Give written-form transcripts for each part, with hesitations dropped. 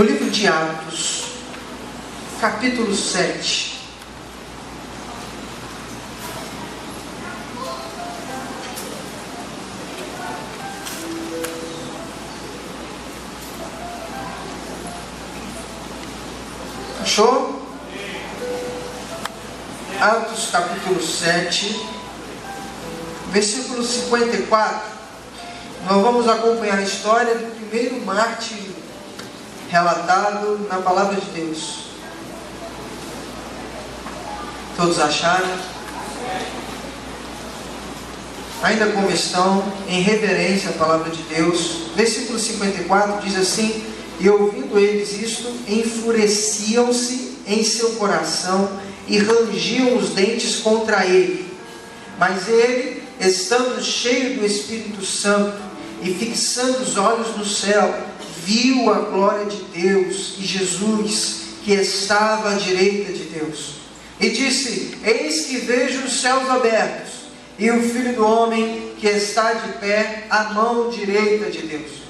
no livro de Atos, capítulo 7. Achou? Atos capítulo 7, versículo 54. Nós vamos acompanhar a história do primeiro mártir relatado na palavra de Deus. Todos acharam? Ainda como estão, em reverência à palavra de Deus. Versículo 54 diz assim: e ouvindo eles isto, enfureciam-se em seu coração e rangiam os dentes contra ele. Mas ele, estando cheio do Espírito Santo e fixando os olhos no céu, viu a glória de Deus e Jesus, que estava à direita de Deus. E disse: eis que vejo os céus abertos, e o Filho do Homem que está de pé à mão direita de Deus.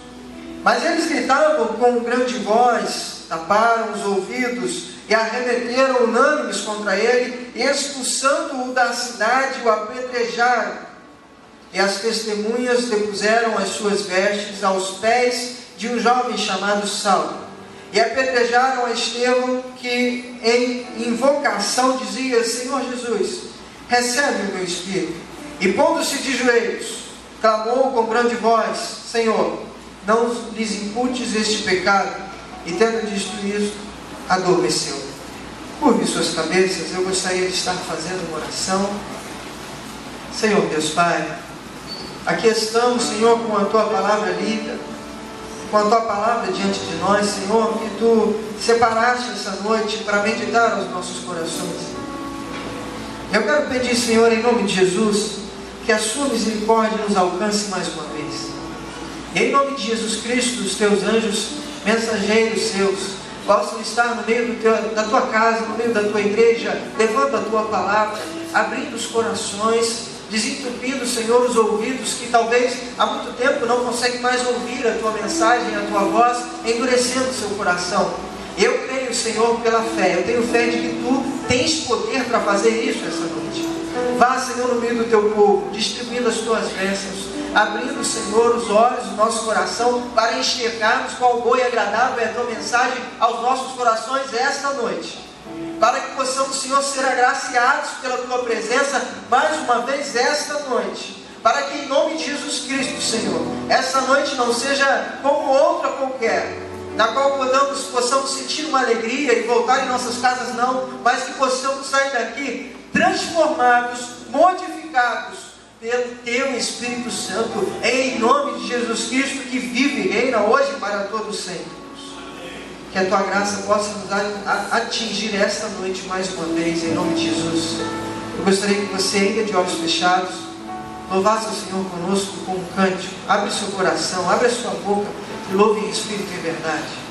Mas eles gritavam com grande voz, taparam os ouvidos e arremeteram unânimes contra ele, e expulsando-o da cidade, o apedrejaram. E as testemunhas depuseram as suas vestes aos pés de um jovem chamado Saulo, e apedrejaram a Estevão, que em invocação dizia: Senhor Jesus, recebe o meu espírito. E pondo-se de joelhos, clamou com grande voz: Senhor, não lhes imputes este pecado. E tendo dito isso, adormeceu. Curve suas cabeças, eu gostaria de estar fazendo uma oração. Senhor Deus Pai, aqui estamos, Senhor, com a Tua palavra lida, com a Tua palavra diante de nós, Senhor, que Tu separaste essa noite para meditar aos nossos corações. Eu quero pedir, Senhor, em nome de Jesus, que a Sua misericórdia nos alcance mais uma vez. E em nome de Jesus Cristo, os Teus anjos, mensageiros Seus, possam estar no meio da Tua casa, no meio da Tua igreja, levando a Tua palavra, abrindo os corações, desentupindo, Senhor, os ouvidos que talvez há muito tempo não conseguem mais ouvir a Tua mensagem, a Tua voz, endurecendo o seu coração. Eu creio, Senhor, pela fé, eu tenho fé de que Tu tens poder para fazer isso essa noite. Vá, Senhor, no meio do Teu povo, distribuindo as Tuas bênçãos, abrindo, Senhor, os olhos do nosso coração para enxergarmos qual boa e agradável é a Tua mensagem aos nossos corações esta noite, para que possamos, Senhor, ser agraciados pela Tua presença mais uma vez esta noite, para que em nome de Jesus Cristo, Senhor, essa noite não seja como outra qualquer, na qual possamos sentir uma alegria e voltar em nossas casas, não, mas que possamos sair daqui transformados, modificados pelo Teu Espírito Santo, em nome de Jesus Cristo, que vive e reina hoje para todos sempre. Que a Tua graça possa nos atingir esta noite mais uma vez, em nome de Jesus. Eu gostaria que você, ainda de olhos fechados, louvasse o Senhor conosco com um cântico. Abre seu coração, abre a sua boca e louve em espírito e em verdade.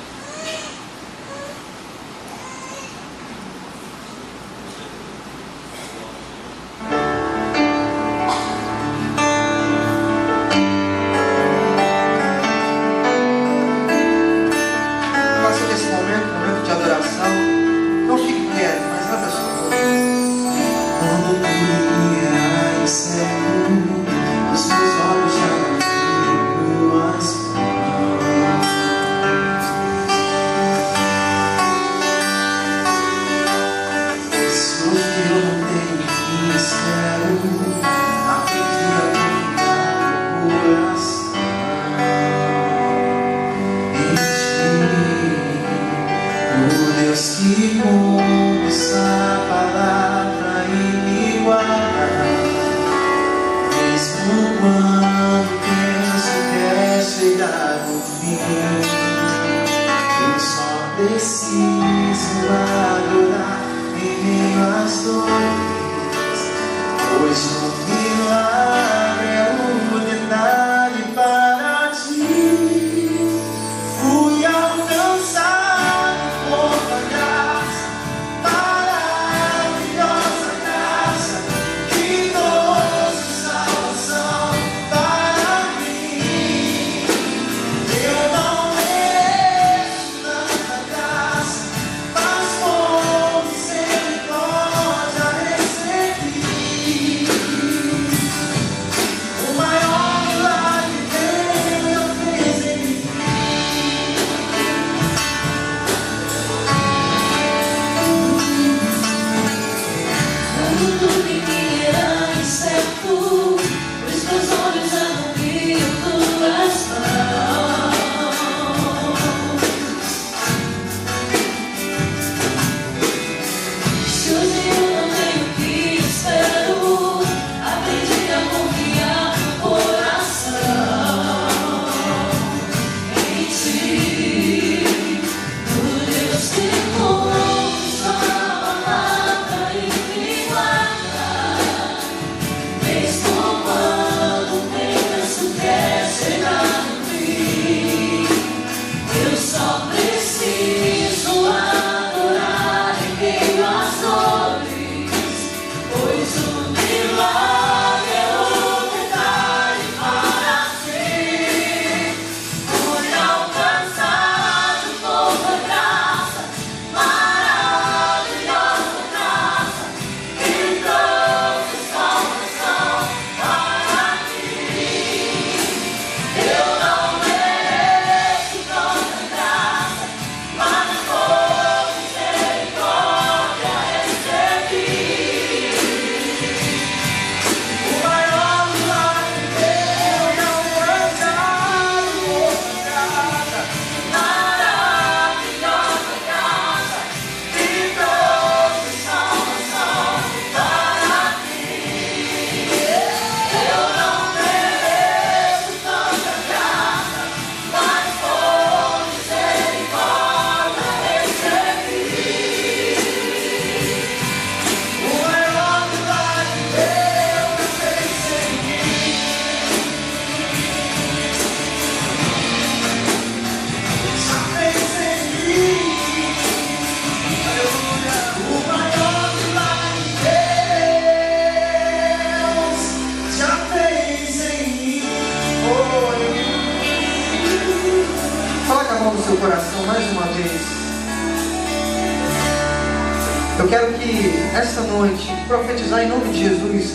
Eu quero que esta noite profetizar em nome de Jesus,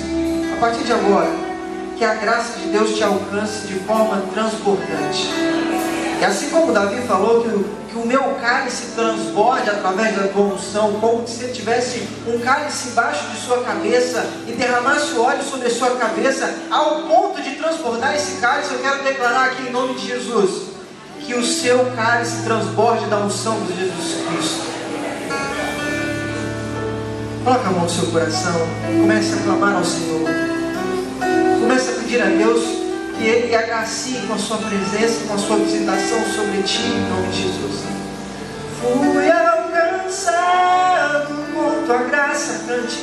a partir de agora, que a graça de Deus te alcance de forma transbordante. E assim como Davi falou que o meu cálice transborde através da tua unção, como se ele tivesse um cálice embaixo de sua cabeça e derramasse o óleo sobre a sua cabeça, ao ponto de transbordar esse cálice, eu quero declarar aqui em nome de Jesus, que o seu cálice transborde da unção de Jesus Cristo. Coloca a mão no seu coração, comece a clamar ao Senhor, comece a pedir a Deus que Ele agracie com a sua presença, com a sua visitação sobre ti, em nome de Jesus. Fui alcançado com tua graça, cante.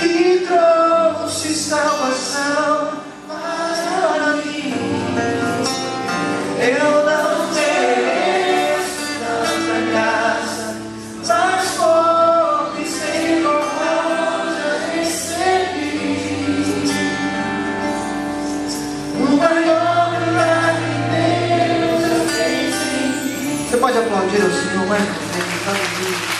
Que trouxe salvação para mim. Eu não mereço tanta graça, mas por misericórdia recebi o maior milagre Deus fez em mim. Você pode aplaudir ao Senhor mais uma vez, aleluia.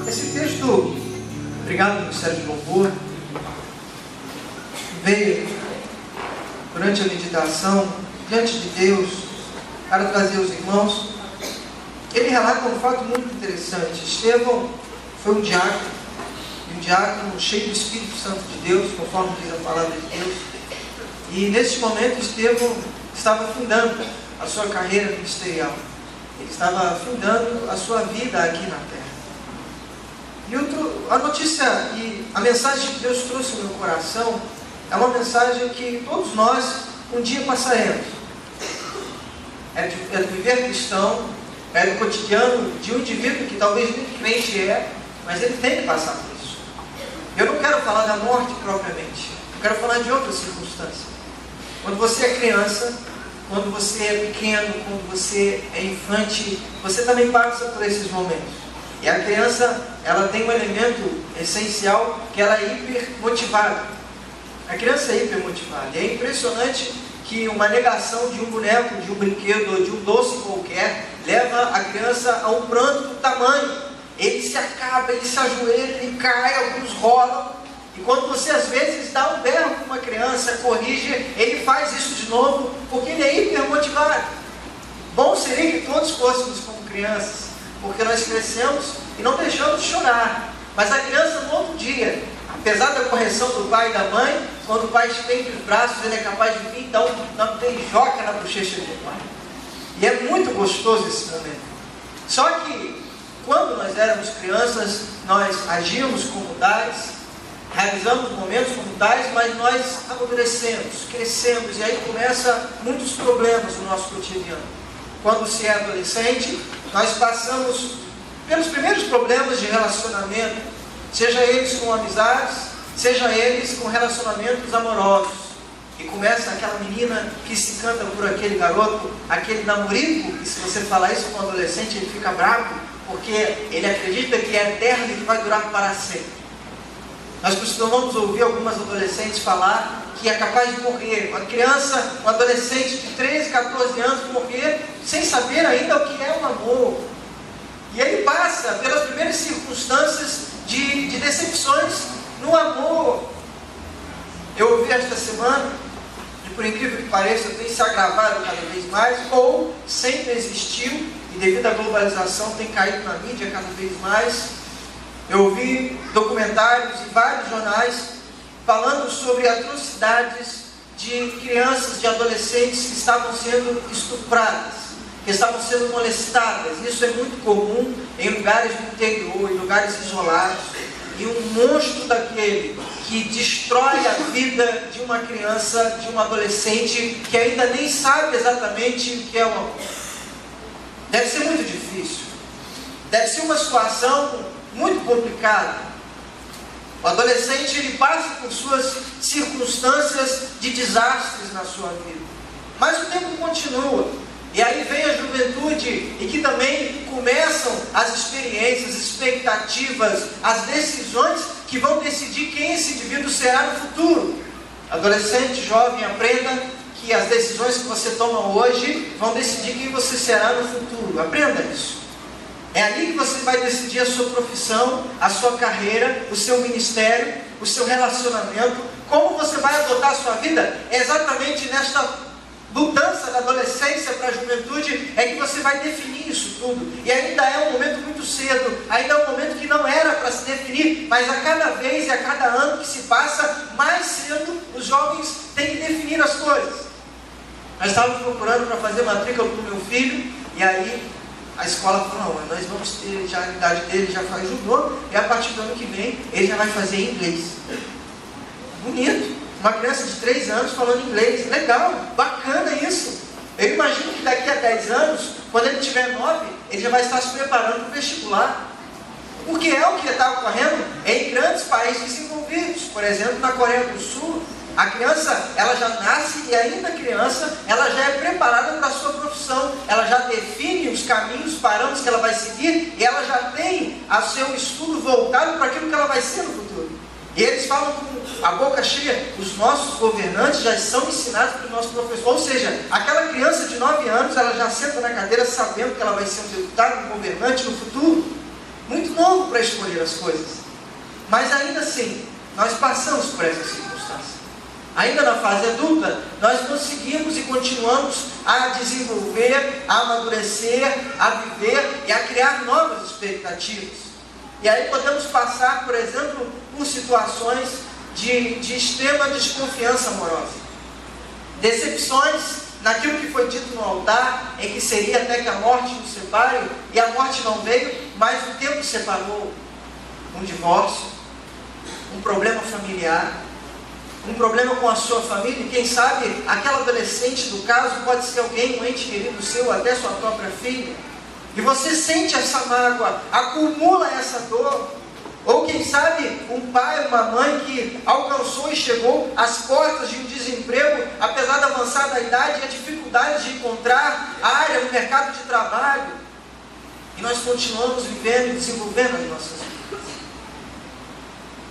Esse texto, obrigado Ministério de Louvor, veio durante a meditação diante de Deus para trazer os irmãos. Ele relata um fato muito interessante. Estevão foi um diácono cheio do Espírito Santo de Deus, conforme diz a palavra de Deus. E nesse momento Estevão estava findando a sua carreira ministerial. Ele estava findando a sua vida aqui na terra. E a notícia e a mensagem que Deus trouxe no meu coração é uma mensagem que todos nós um dia passaremos. É do viver cristão, é do cotidiano de um indivíduo que talvez nem crente mas ele tem que passar por isso. Eu não quero falar da morte propriamente, eu quero falar de outra circunstância. Quando você é criança, quando você é pequeno, quando você é infante, você também passa por esses momentos. E a criança, ela tem um elemento essencial, que ela é hipermotivada. A criança é hipermotivada. E é impressionante que uma negação de um boneco, de um brinquedo ou de um doce qualquer leva a criança a um pranto do tamanho. Ele se acaba, ele se ajoelha, ele cai, alguns rolam. E quando você às vezes dá um berro para uma criança, corrige, ele faz isso de novo, porque ele é hipermotivado. Bom seria que todos fôssemos como crianças, porque nós crescemos e não deixamos de chorar. Mas a criança no outro dia, apesar da correção do pai e da mãe, quando o pai estende os braços, ele é capaz de vir e dar uma beijoca na bochecha do pai. E é muito gostoso esse momento. Só que, quando nós éramos crianças, nós agíamos como tais, realizamos momentos como tais, mas nós amadurecemos, crescemos, e aí começam muitos problemas no nosso cotidiano. Quando se é adolescente, nós passamos pelos primeiros problemas de relacionamento, seja eles com amizades, seja eles com relacionamentos amorosos. E começa aquela menina que se canta por aquele garoto, aquele namorico, e se você falar isso com um adolescente, ele fica bravo, porque ele acredita que é eterno e que vai durar para sempre. Nós costumamos ouvir algumas adolescentes falar que é capaz de morrer. Uma criança, um adolescente de 13, 14 anos morrer sem saber ainda o que é o amor. E ele passa pelas primeiras circunstâncias de decepções no amor. Eu ouvi esta semana, e por incrível que pareça, tem se agravado cada vez mais, ou sempre existiu, e devido à globalização tem caído na mídia cada vez mais. Eu ouvi documentários em vários jornais falando sobre atrocidades de crianças, de adolescentes que estavam sendo estupradas, que estavam sendo molestadas. Isso é muito comum em lugares do interior, em lugares isolados. E um monstro daquele que destrói a vida de uma criança, de um adolescente, que ainda nem sabe exatamente o que é o amor. Deve ser muito difícil. Deve ser uma situação muito complicada. O adolescente, ele passa por suas circunstâncias de desastres na sua vida. Mas o tempo continua. E aí vem a juventude, e que também começam as experiências, expectativas, as decisões que vão decidir quem esse indivíduo será no futuro. Adolescente, jovem, aprenda que as decisões que você toma hoje vão decidir quem você será no futuro. Aprenda isso. É ali que você vai decidir a sua profissão, a sua carreira, o seu ministério, o seu relacionamento, como você vai adotar a sua vida. É exatamente nesta mudança da adolescência para a juventude é que você vai definir isso tudo. E ainda é um momento muito cedo, ainda é um momento que não era para se definir, mas a cada vez e a cada ano que se passa, mais cedo os jovens têm que definir as coisas. Nós estávamos procurando para fazer matrícula para o meu filho, e aí a escola falou, não, nós vamos ter, já a idade dele já faz judô, e a partir do ano que vem ele já vai fazer inglês. Bonito. Uma criança de 3 anos falando inglês. Legal, bacana isso. Eu imagino que daqui a 10 anos, quando ele tiver 9, ele já vai estar se preparando para o vestibular. Porque é o que está ocorrendo em grandes países desenvolvidos. Por exemplo, na Coreia do Sul, a criança, ela já nasce e ainda criança, ela já é preparada para a sua profissão. Ela já define os caminhos, os parâmetros que ela vai seguir, e ela já tem o seu estudo voltado para aquilo que ela vai ser no futuro. E eles falam com a boca cheia, os nossos governantes já são ensinados pelo nosso professor. Ou seja, aquela criança de 9 anos, ela já senta na cadeira sabendo que ela vai ser um deputado, um governante no futuro. Muito novo para escolher as coisas. Mas ainda assim, nós passamos por essa circunstância. Ainda na fase adulta, nós conseguimos e continuamos a desenvolver, a amadurecer, a viver e a criar novas expectativas. E aí podemos passar, por exemplo, por situações de extrema desconfiança amorosa. Decepções naquilo que foi dito no altar, em que seria até que a morte nos separe, e a morte não veio, mas o tempo separou. Um divórcio, um problema familiar, um problema com a sua família, e quem sabe aquela adolescente do caso pode ser alguém, um ente querido seu, até sua própria filha. E você sente essa mágoa, acumula essa dor. Ou quem sabe um pai, uma mãe que alcançou e chegou às portas de um desemprego, apesar da avançada idade e a dificuldade de encontrar área no mercado de trabalho. E nós continuamos vivendo e desenvolvendo as nossas vidas.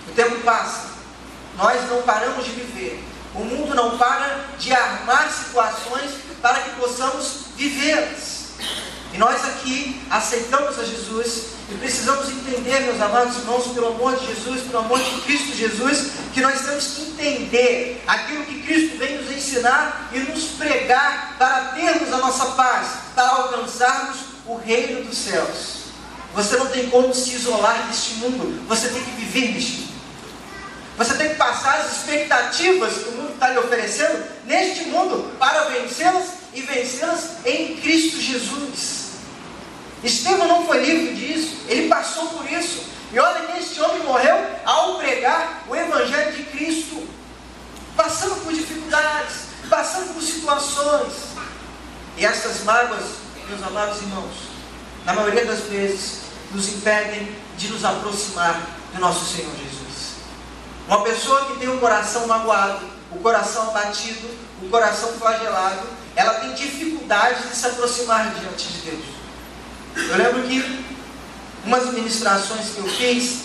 O tempo passa, nós não paramos de viver. O mundo não para de armar situações para que possamos vivê-las. E nós aqui aceitamos a Jesus e precisamos entender, meus amados irmãos, pelo amor de Jesus, pelo amor de Cristo Jesus, que nós temos que entender aquilo que Cristo vem nos ensinar e nos pregar para termos a nossa paz, para alcançarmos o reino dos céus. Você não tem como se isolar deste mundo, você tem que viver neste mundo. Você tem que passar as expectativas que o mundo está lhe oferecendo neste mundo para vencê-las e vencê-las em Cristo Jesus. Estevão não foi livre disso, ele passou por isso. E olha que este homem morreu ao pregar o Evangelho de Cristo, passando por dificuldades, passando por situações. E essas mágoas, meus amados irmãos, na maioria das vezes, nos impedem de nos aproximar do nosso Senhor Jesus. Uma pessoa que tem o coração magoado, o coração abatido, o coração flagelado, ela tem dificuldade de se aproximar diante de Deus. Eu lembro que umas ministrações que eu fiz,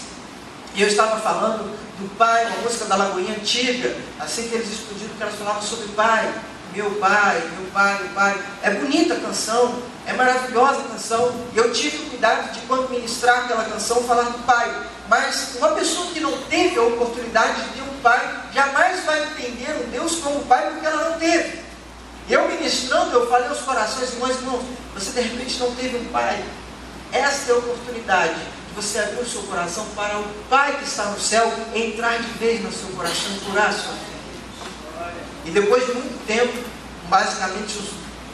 e eu estava falando do Pai, uma música da Lagoinha antiga, assim que eles explodiram, que elas falavam sobre Pai, meu Pai, meu Pai, meu Pai. É bonita a canção, é maravilhosa a canção, e eu tive o cuidado de, quando ministrar aquela canção, falar do Pai. Mas uma pessoa que não teve a oportunidade de ter um Pai, jamais vai entender um Deus como Pai, porque ela não teve. Eu ministrando, eu falei aos corações, irmãos, você de repente não teve um Pai. Esta é a oportunidade de você abrir o seu coração para o Pai que está no céu entrar de vez no seu coração e curar a sua vida. E depois de muito tempo, basicamente,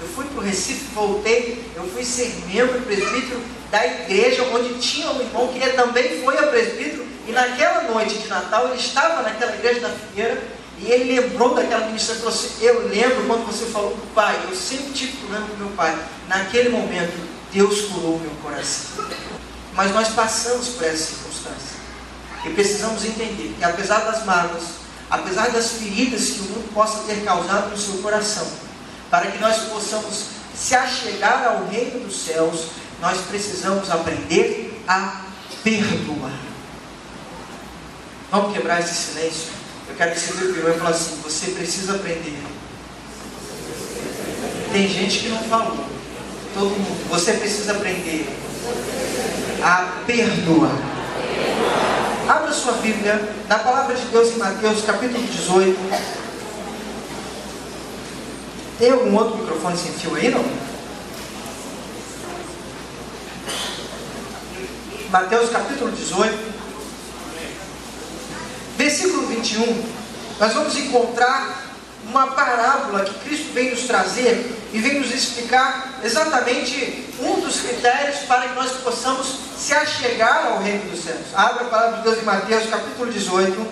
eu fui para o Recife, voltei, eu fui ser membro presbítero da igreja onde tinha um irmão que ele também foi a presbítero, e naquela noite de Natal ele estava naquela igreja da Figueira, e ele lembrou daquela ministração e falou assim: eu lembro quando você falou do Pai, eu sempre tive problema com meu Pai. Naquele momento, Deus curou o meu coração. Mas nós passamos por essa circunstância, e precisamos entender que apesar das mágoas, apesar das feridas que o mundo possa ter causado no seu coração, para que nós possamos se achegar ao reino dos céus, nós precisamos aprender a perdoar. Vamos quebrar esse silêncio. Eu quero que você virou e falou assim: você precisa aprender. Tem gente que não falou. Todo mundo. Você precisa aprender a perdoar. Abra sua Bíblia na palavra de Deus em Mateus capítulo 18. Tem algum outro microfone sem fio aí, não? Mateus capítulo 18, versículo 21, nós vamos encontrar uma parábola que Cristo vem nos trazer e vem nos explicar exatamente um dos critérios para que nós possamos se achegar ao reino dos céus. Abra a palavra de Deus em Mateus capítulo 18,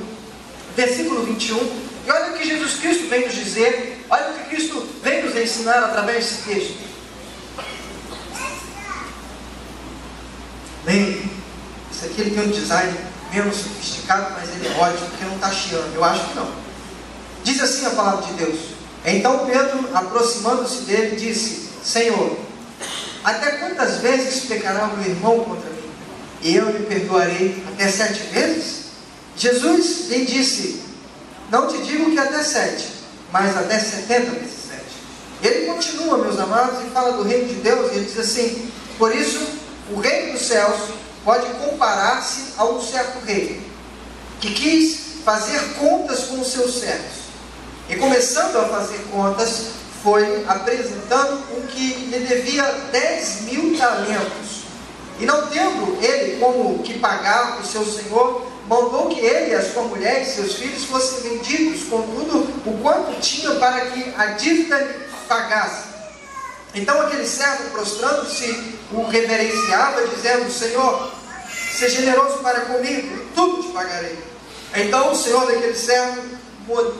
versículo 21, e olha o que Jesus Cristo vem nos dizer, olha o que Cristo vem nos ensinar através desse texto. Bem, isso aqui ele tem um design menos sofisticado, mas ele é ótimo, porque não está chiando, eu acho que não. Diz assim a palavra de Deus: então Pedro, aproximando-se dele, disse: Senhor, até quantas vezes pecará o meu irmão contra mim? E eu lhe perdoarei até 7 vezes? Jesus lhe disse: não te digo que até 7, mas até 70 vezes 7. Ele continua, meus amados, e fala do reino de Deus, e ele diz assim: por isso, o reino dos céus pode comparar-se a um certo rei, que quis fazer contas com os seus servos. E começando a fazer contas, foi apresentando o que lhe devia 10.000 talentos. E não tendo ele como que pagar o seu senhor, mandou que ele, a sua mulher e seus filhos fossem vendidos, com tudo o quanto tinha, para que a dívida lhe pagasse. Então aquele servo, prostrando-se, o reverenciava, dizendo: Senhor, seja generoso para comigo, tudo te pagarei. Então o senhor daquele servo,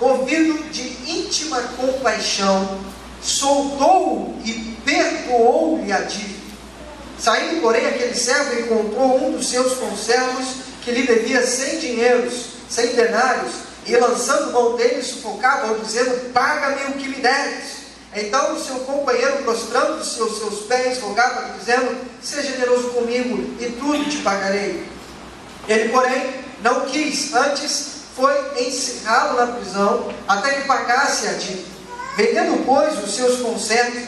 movido de íntima compaixão, soltou-o e perdoou-lhe a dívida. Saindo, porém, aquele servo encontrou um dos seus conservos que lhe devia 100 denários, e lançando mão dele, sufocava-o, dizendo: paga-me o que me deres. Então o seu companheiro, prostrando-se aos seus pés, rogava-lhe, dizendo: seja generoso comigo e tudo te pagarei. Ele, porém, não quis, antes foi encerrá-lo na prisão até que pagasse a dívida. Vendo, pois, os seus conservos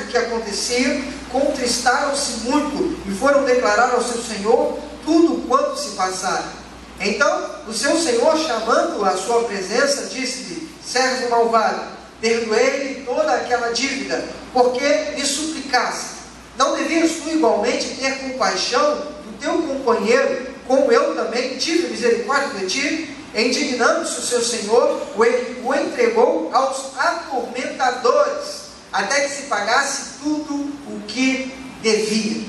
o que acontecia, contristaram-se muito e foram declarar ao seu senhor tudo quanto se passara. Então o seu senhor, chamando-o à sua presença, disse-lhe: servo malvado, perdoei-lhe toda aquela dívida, porque lhe suplicasse. Não devias tu igualmente ter compaixão do teu companheiro, como eu também tive misericórdia de ti? Indignando-se o seu senhor, o entregou aos atormentadores, até que se pagasse tudo o que devia.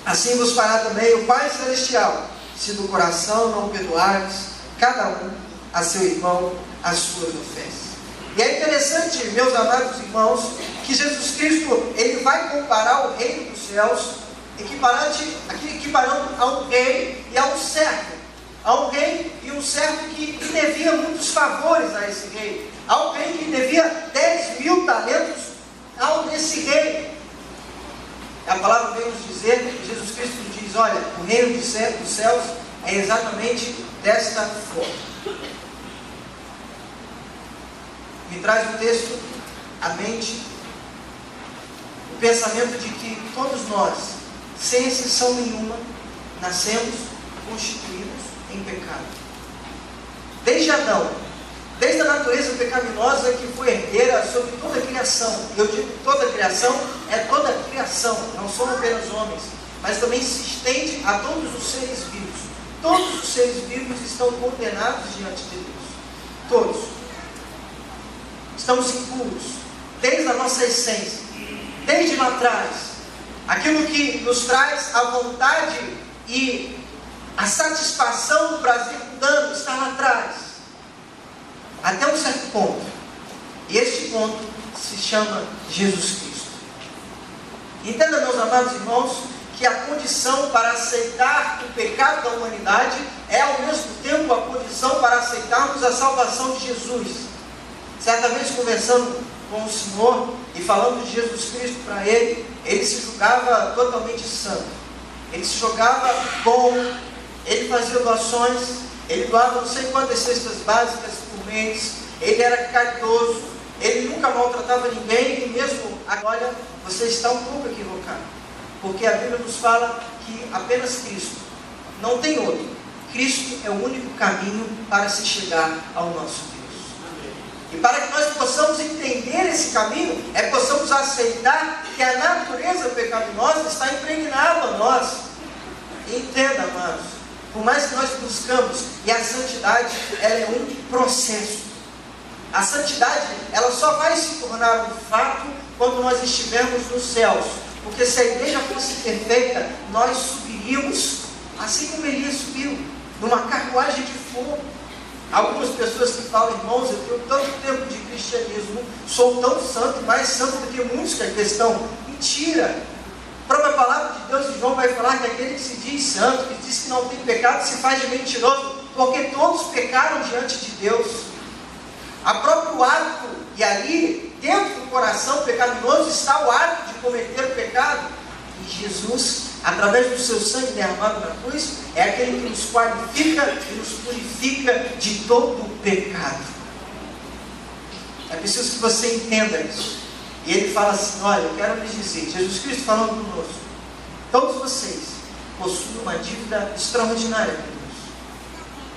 Assim vos fará também o Pai Celestial, se do coração não perdoares cada um a seu irmão as suas ofensas. E é interessante, meus amados irmãos, que Jesus Cristo, ele vai comparar o reino dos céus, equiparando a um rei e a um servo. A um rei e um servo que devia muitos favores a esse rei. A um rei que devia 10.000 talentos desse rei. A palavra vem nos dizer, Jesus Cristo diz: olha, o reino dos céus é exatamente desta forma. Me traz o texto à mente o pensamento de que todos nós, sem exceção nenhuma, nascemos constituídos em pecado. Desde Adão, desde a natureza pecaminosa que foi herdeira sobre toda a criação. Eu digo toda a criação, é toda a criação, não são apenas homens, mas também se estende a todos os seres vivos. Todos os seres vivos estão condenados diante de Deus. Todos. Estamos impuros, desde a nossa essência, desde lá atrás. Aquilo que nos traz a vontade e a satisfação do prazer mundano está lá atrás, até um certo ponto. E este ponto se chama Jesus Cristo. Entenda, meus amados irmãos, que a condição para aceitar o pecado da humanidade é ao mesmo tempo a condição para aceitarmos a salvação de Jesus. Certa vez, conversando com o Senhor e falando de Jesus Cristo para ele se julgava totalmente santo, ele se julgava bom, ele fazia doações, ele doava não sei quantas cestas básicas por mês, ele era caridoso, ele nunca maltratava ninguém, e mesmo agora você está um pouco equivocado, porque a Bíblia nos fala que apenas Cristo, não tem outro. Cristo é o único caminho para se chegar ao nosso Deus. E para que nós possamos entender esse caminho, possamos aceitar que a natureza pecaminosa está impregnada a nós. Entenda, amados, por mais que nós buscamos, e a santidade, ela é um processo. A santidade, ela só vai se tornar um fato quando nós estivermos nos céus. Porque se a igreja fosse perfeita, nós subiríamos assim como Elias subiu, numa carruagem de fogo. Algumas pessoas que falam, irmãos, eu tenho tanto tempo de cristianismo, sou tão santo, mais santo do que muitos que aqui estão. Mentira! A própria palavra de Deus, João vai falar que aquele que se diz santo, que diz que não tem pecado, se faz de mentiroso, porque todos pecaram diante de Deus. A próprio ato, e ali, dentro do coração pecaminoso, está o ato de cometer o pecado. E Jesus, através do seu sangue derramado na cruz, é aquele que nos qualifica e nos purifica de todo o pecado. É preciso que você entenda isso. E ele fala assim, olha, eu quero lhes dizer, Jesus Cristo falando conosco, todos vocês possuem uma dívida extraordinária com Deus.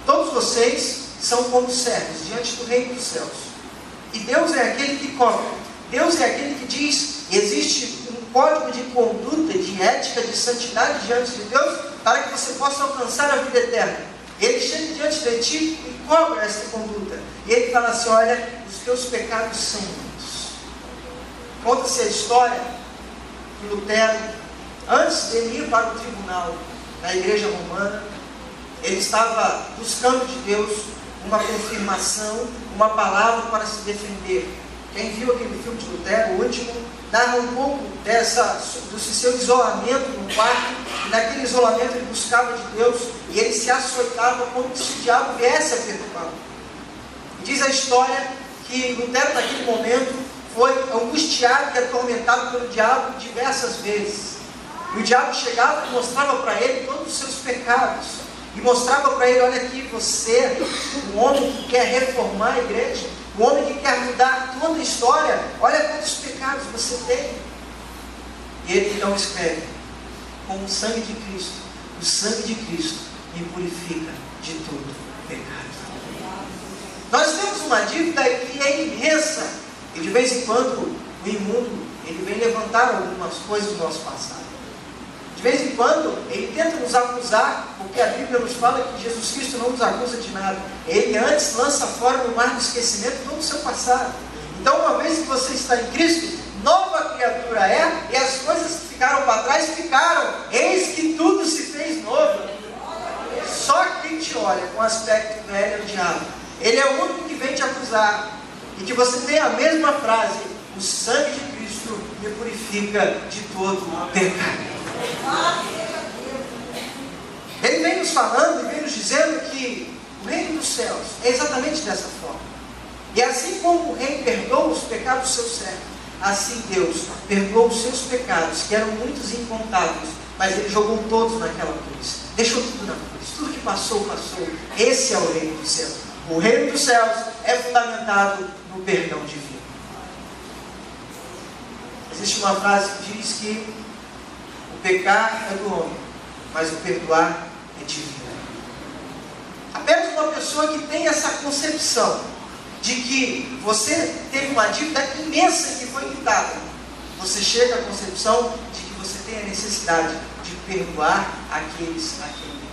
Todos vocês são como servos diante do reino dos céus. E Deus é aquele que cobra. Deus é aquele que diz, existe um código de conduta, de ética, de santidade diante de Deus, para que você possa alcançar a vida eterna. Ele chega diante de ti e cobra essa conduta. E ele fala assim, olha, os teus pecados são muitos. Conta-se a história que Lutero, antes de ir para o tribunal na igreja romana, ele estava buscando de Deus uma confirmação, uma palavra para se defender. Quem viu aquele filme de Lutero, o último, narra um pouco do seu isolamento no quarto, e naquele isolamento ele buscava de Deus, e ele se açoitava como se o diabo viesse a perturbá-lo. Diz a história que Lutero naquele momento foi angustiado e atormentado pelo diabo diversas vezes. E o diabo chegava e mostrava para ele todos os seus pecados. E mostrava para ele, olha aqui, você, um homem que quer reformar a igreja, um homem que quer mudar toda a história, olha quantos pecados você tem. E ele então escreve, com o sangue de Cristo, o sangue de Cristo me purifica de todo pecado. Nós temos uma dívida que é imensa, e de vez em quando o imundo, ele vem levantar algumas coisas do nosso passado. De vez em quando, ele tenta nos acusar, porque a Bíblia nos fala que Jesus Cristo não nos acusa de nada. Ele antes lança fora no mar do esquecimento todo o seu passado. Então, uma vez que você está em Cristo, nova criatura é, e as coisas que ficaram para trás ficaram. Eis que tudo se fez novo. Só quem te olha com aspecto velho é o diabo. Ele é o único que vem te acusar. E que você tem a mesma frase, o sangue de Cristo me purifica de todo pecado. Ele vem nos falando e vem nos dizendo que o reino dos céus é exatamente dessa forma. E assim como o rei perdoa os pecados dos seus servos, assim Deus perdoou os seus pecados, que eram muitos e incontáveis, mas ele jogou todos naquela cruz, deixou tudo na cruz, tudo que passou, passou. Esse é o reino dos céus. O reino dos céus é fundamentado no perdão divino. Existe uma frase que diz que o pecar é do homem, mas o perdoar é divino. Apenas uma pessoa que tem essa concepção de que você teve uma dívida imensa que foi quitada, você chega à concepção de que você tem a necessidade de perdoar aqueles a quem ele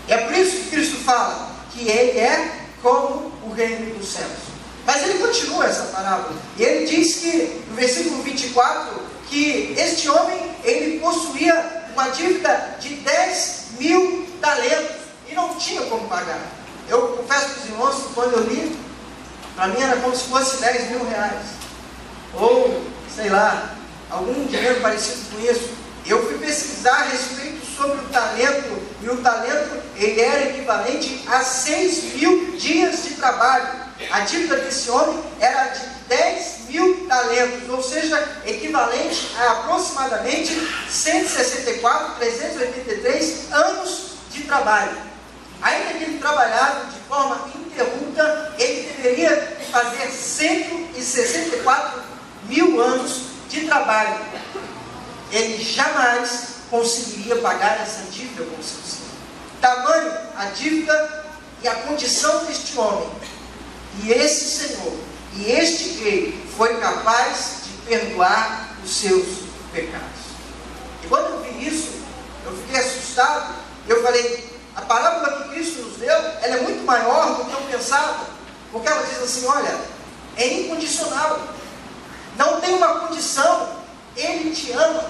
deve. É por isso que Cristo fala que ele é como o reino dos céus. Mas ele continua essa parábola. E ele diz que, no versículo 24, que este homem, ele possuía uma dívida de 10.000 talentos e não tinha como pagar. Eu confesso para os irmãos que quando eu li, para mim era como se fosse 10 mil reais. Ou, sei lá, algum dinheiro parecido com isso. Eu fui pesquisar a respeito sobre o talento, e o talento ele era equivalente a 6.000 dias de trabalho. A dívida desse homem era de 10.000 talentos, ou seja, equivalente a aproximadamente 164, 383 anos de trabalho. Ainda que ele trabalhado de forma ininterrupta, ele deveria fazer 164 mil anos de trabalho. Ele jamais conseguiria pagar essa dívida com seu Senhor. Tamanho a dívida e a condição deste homem. E esse Senhor, e este Rei, foi capaz de perdoar os seus pecados. E quando eu vi isso, eu fiquei assustado. Eu falei, a parábola que Cristo nos deu, ela é muito maior do que eu pensava. Porque ela diz assim, olha, é incondicional. Não tem uma condição. Ele te ama.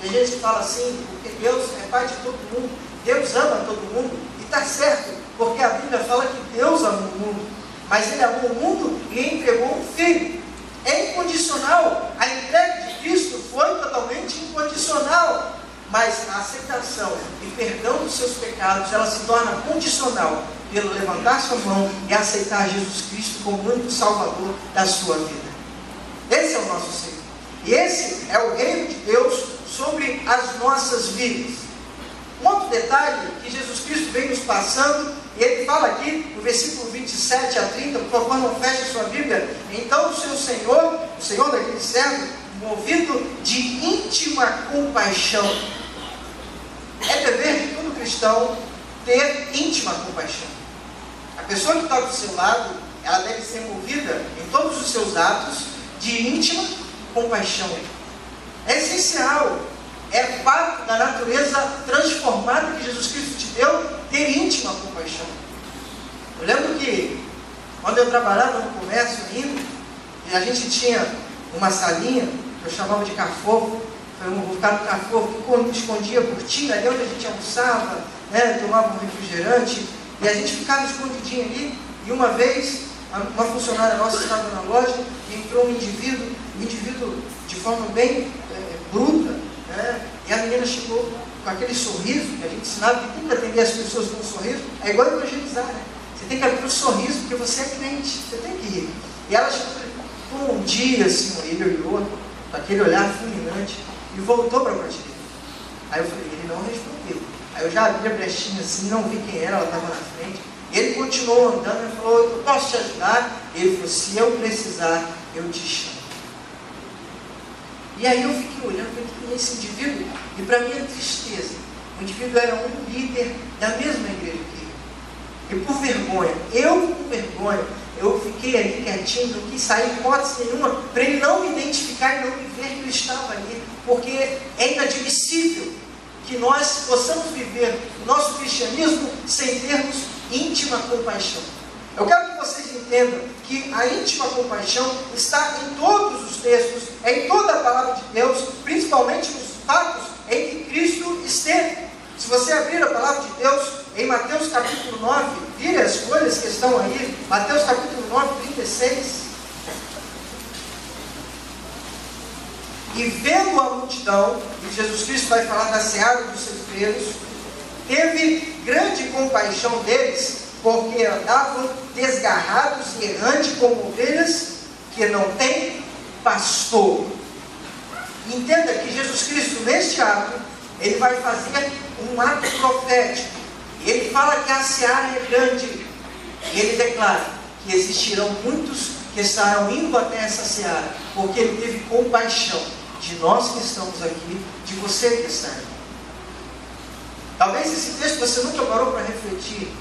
Tem gente que fala assim, porque Deus é Pai de todo mundo. Deus ama todo mundo. E está certo, porque a Bíblia fala que Deus ama o mundo. Mas Ele amou o mundo e entregou um Filho. É incondicional. A entrega de Cristo foi totalmente incondicional. Mas a aceitação e perdão dos seus pecados, ela se torna condicional pelo levantar sua mão e aceitar Jesus Cristo como único Salvador da sua vida. Esse é o nosso Senhor. E esse é o reino de Deus sobre as nossas vidas. Um outro detalhe que Jesus Cristo vem nos passando, e ele fala aqui no versículo 27 a 30, por favor não feche a sua Bíblia. Então o seu Senhor, o Senhor daquele servo, movido de íntima compaixão. É dever de todo cristão ter íntima compaixão. A pessoa que está do seu lado, ela deve ser movida em todos os seus atos de íntima compaixão. É essencial, é parte da natureza transformada que Jesus Cristo te deu, ter íntima compaixão. Eu lembro que quando eu trabalhava no comércio ainda, e a gente tinha uma salinha, que eu chamava de cafofo. Eu vou ficar no cafofo, que escondia a cortina, ali onde a gente almoçava, né, tomava um refrigerante, e a gente ficava escondidinho ali. E uma vez, uma funcionária nossa estava na loja, e entrou um indivíduo de forma bem bruta, né, e a menina chegou com aquele sorriso, que a gente ensinava que tem que atender as pessoas com um sorriso, é igual evangelizar, né? Você tem que abrir um sorriso, porque você é crente, você tem que rir. E ela chegou e falou, bom dia, senhor. Ele olhou com aquele olhar fulminante e voltou para a prateleira. Aí eu falei, ele não respondeu. Aí eu já abri a brechinha assim, não vi quem era, ela estava na frente. Ele continuou andando e falou, eu posso te ajudar? Ele falou, se eu precisar, eu te chamo. E aí eu fiquei olhando para esse indivíduo, e para minha tristeza, o indivíduo era um líder da mesma igreja que eu. E por vergonha, eu fiquei ali quietinho, não quis sair hipótese nenhuma, para ele não me identificar e não me ver que ele estava ali, porque é inadmissível que nós possamos viver o nosso cristianismo sem termos íntima compaixão. Eu quero que vocês entendam que a íntima compaixão está em todos os textos, em toda a palavra de Deus, principalmente nos fatos em que Cristo esteve. Se você abrir a palavra de Deus em Mateus capítulo 9, vire as folhas que estão aí, Mateus capítulo 9, 36. E vendo a multidão, e Jesus Cristo vai falar da seara dos ceifeiros, teve grande compaixão deles, porque andavam desgarrados e errantes como ovelhas que não têm pastor. Entenda que Jesus Cristo, neste ato, ele vai fazer um ato profético. Ele fala que a seara é grande. E ele declara que existirão muitos que estarão indo até essa seara, porque ele teve compaixão de nós que estamos aqui, de você que está aqui. Talvez esse texto você nunca parou para refletir,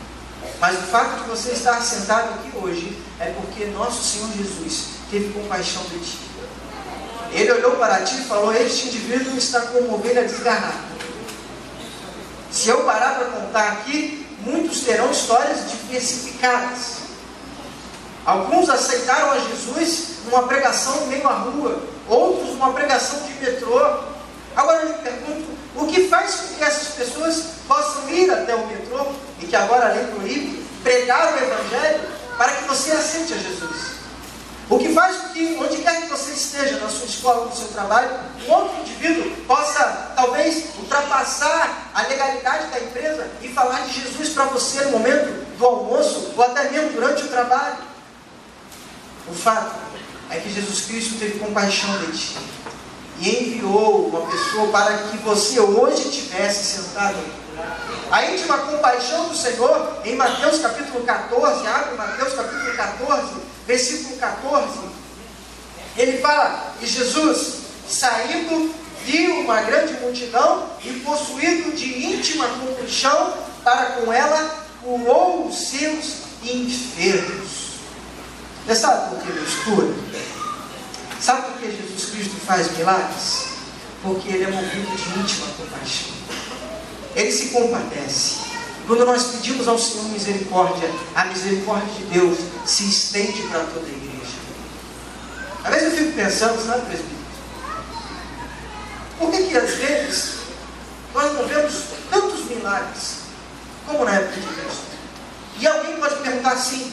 mas o fato de você estar sentado aqui hoje é porque nosso Senhor Jesus teve compaixão de ti. Ele olhou para ti e falou, este indivíduo está como uma ovelha desgarrada. Se eu parar para contar aqui, muitos terão histórias diversificadas. Alguns aceitaram a Jesus numa pregação no meio da rua, outros numa pregação de metrô. Agora eu me pergunto, o que faz com que essas pessoas possam ir até o metrô, e que agora a lei proíbe, pregar o Evangelho, para que você aceite a Jesus? O que faz com que, onde quer que você esteja, na sua escola, no seu trabalho, um outro indivíduo possa, talvez, ultrapassar a legalidade da empresa e falar de Jesus para você no momento do almoço, ou até mesmo durante o trabalho? O fato é que Jesus Cristo teve compaixão de ti e enviou uma pessoa para que você hoje estivesse sentado A íntima compaixão do Senhor, em Mateus capítulo 14, abre Mateus capítulo 14, versículo 14, ele fala, e Jesus, saindo, viu uma grande multidão e possuído de íntima compaixão para com ela, curou os seus enfermos. Você sabe por que Deus cura? Sabe por que Jesus Cristo faz milagres? Porque Ele é movido de íntima compaixão. Ele se compadece. Quando nós pedimos ao Senhor misericórdia, a misericórdia de Deus se estende para toda a igreja. Às vezes eu fico pensando, sabe, presbítero? Por que às vezes nós não vemos tantos milagres como na época de Cristo? E alguém pode perguntar assim,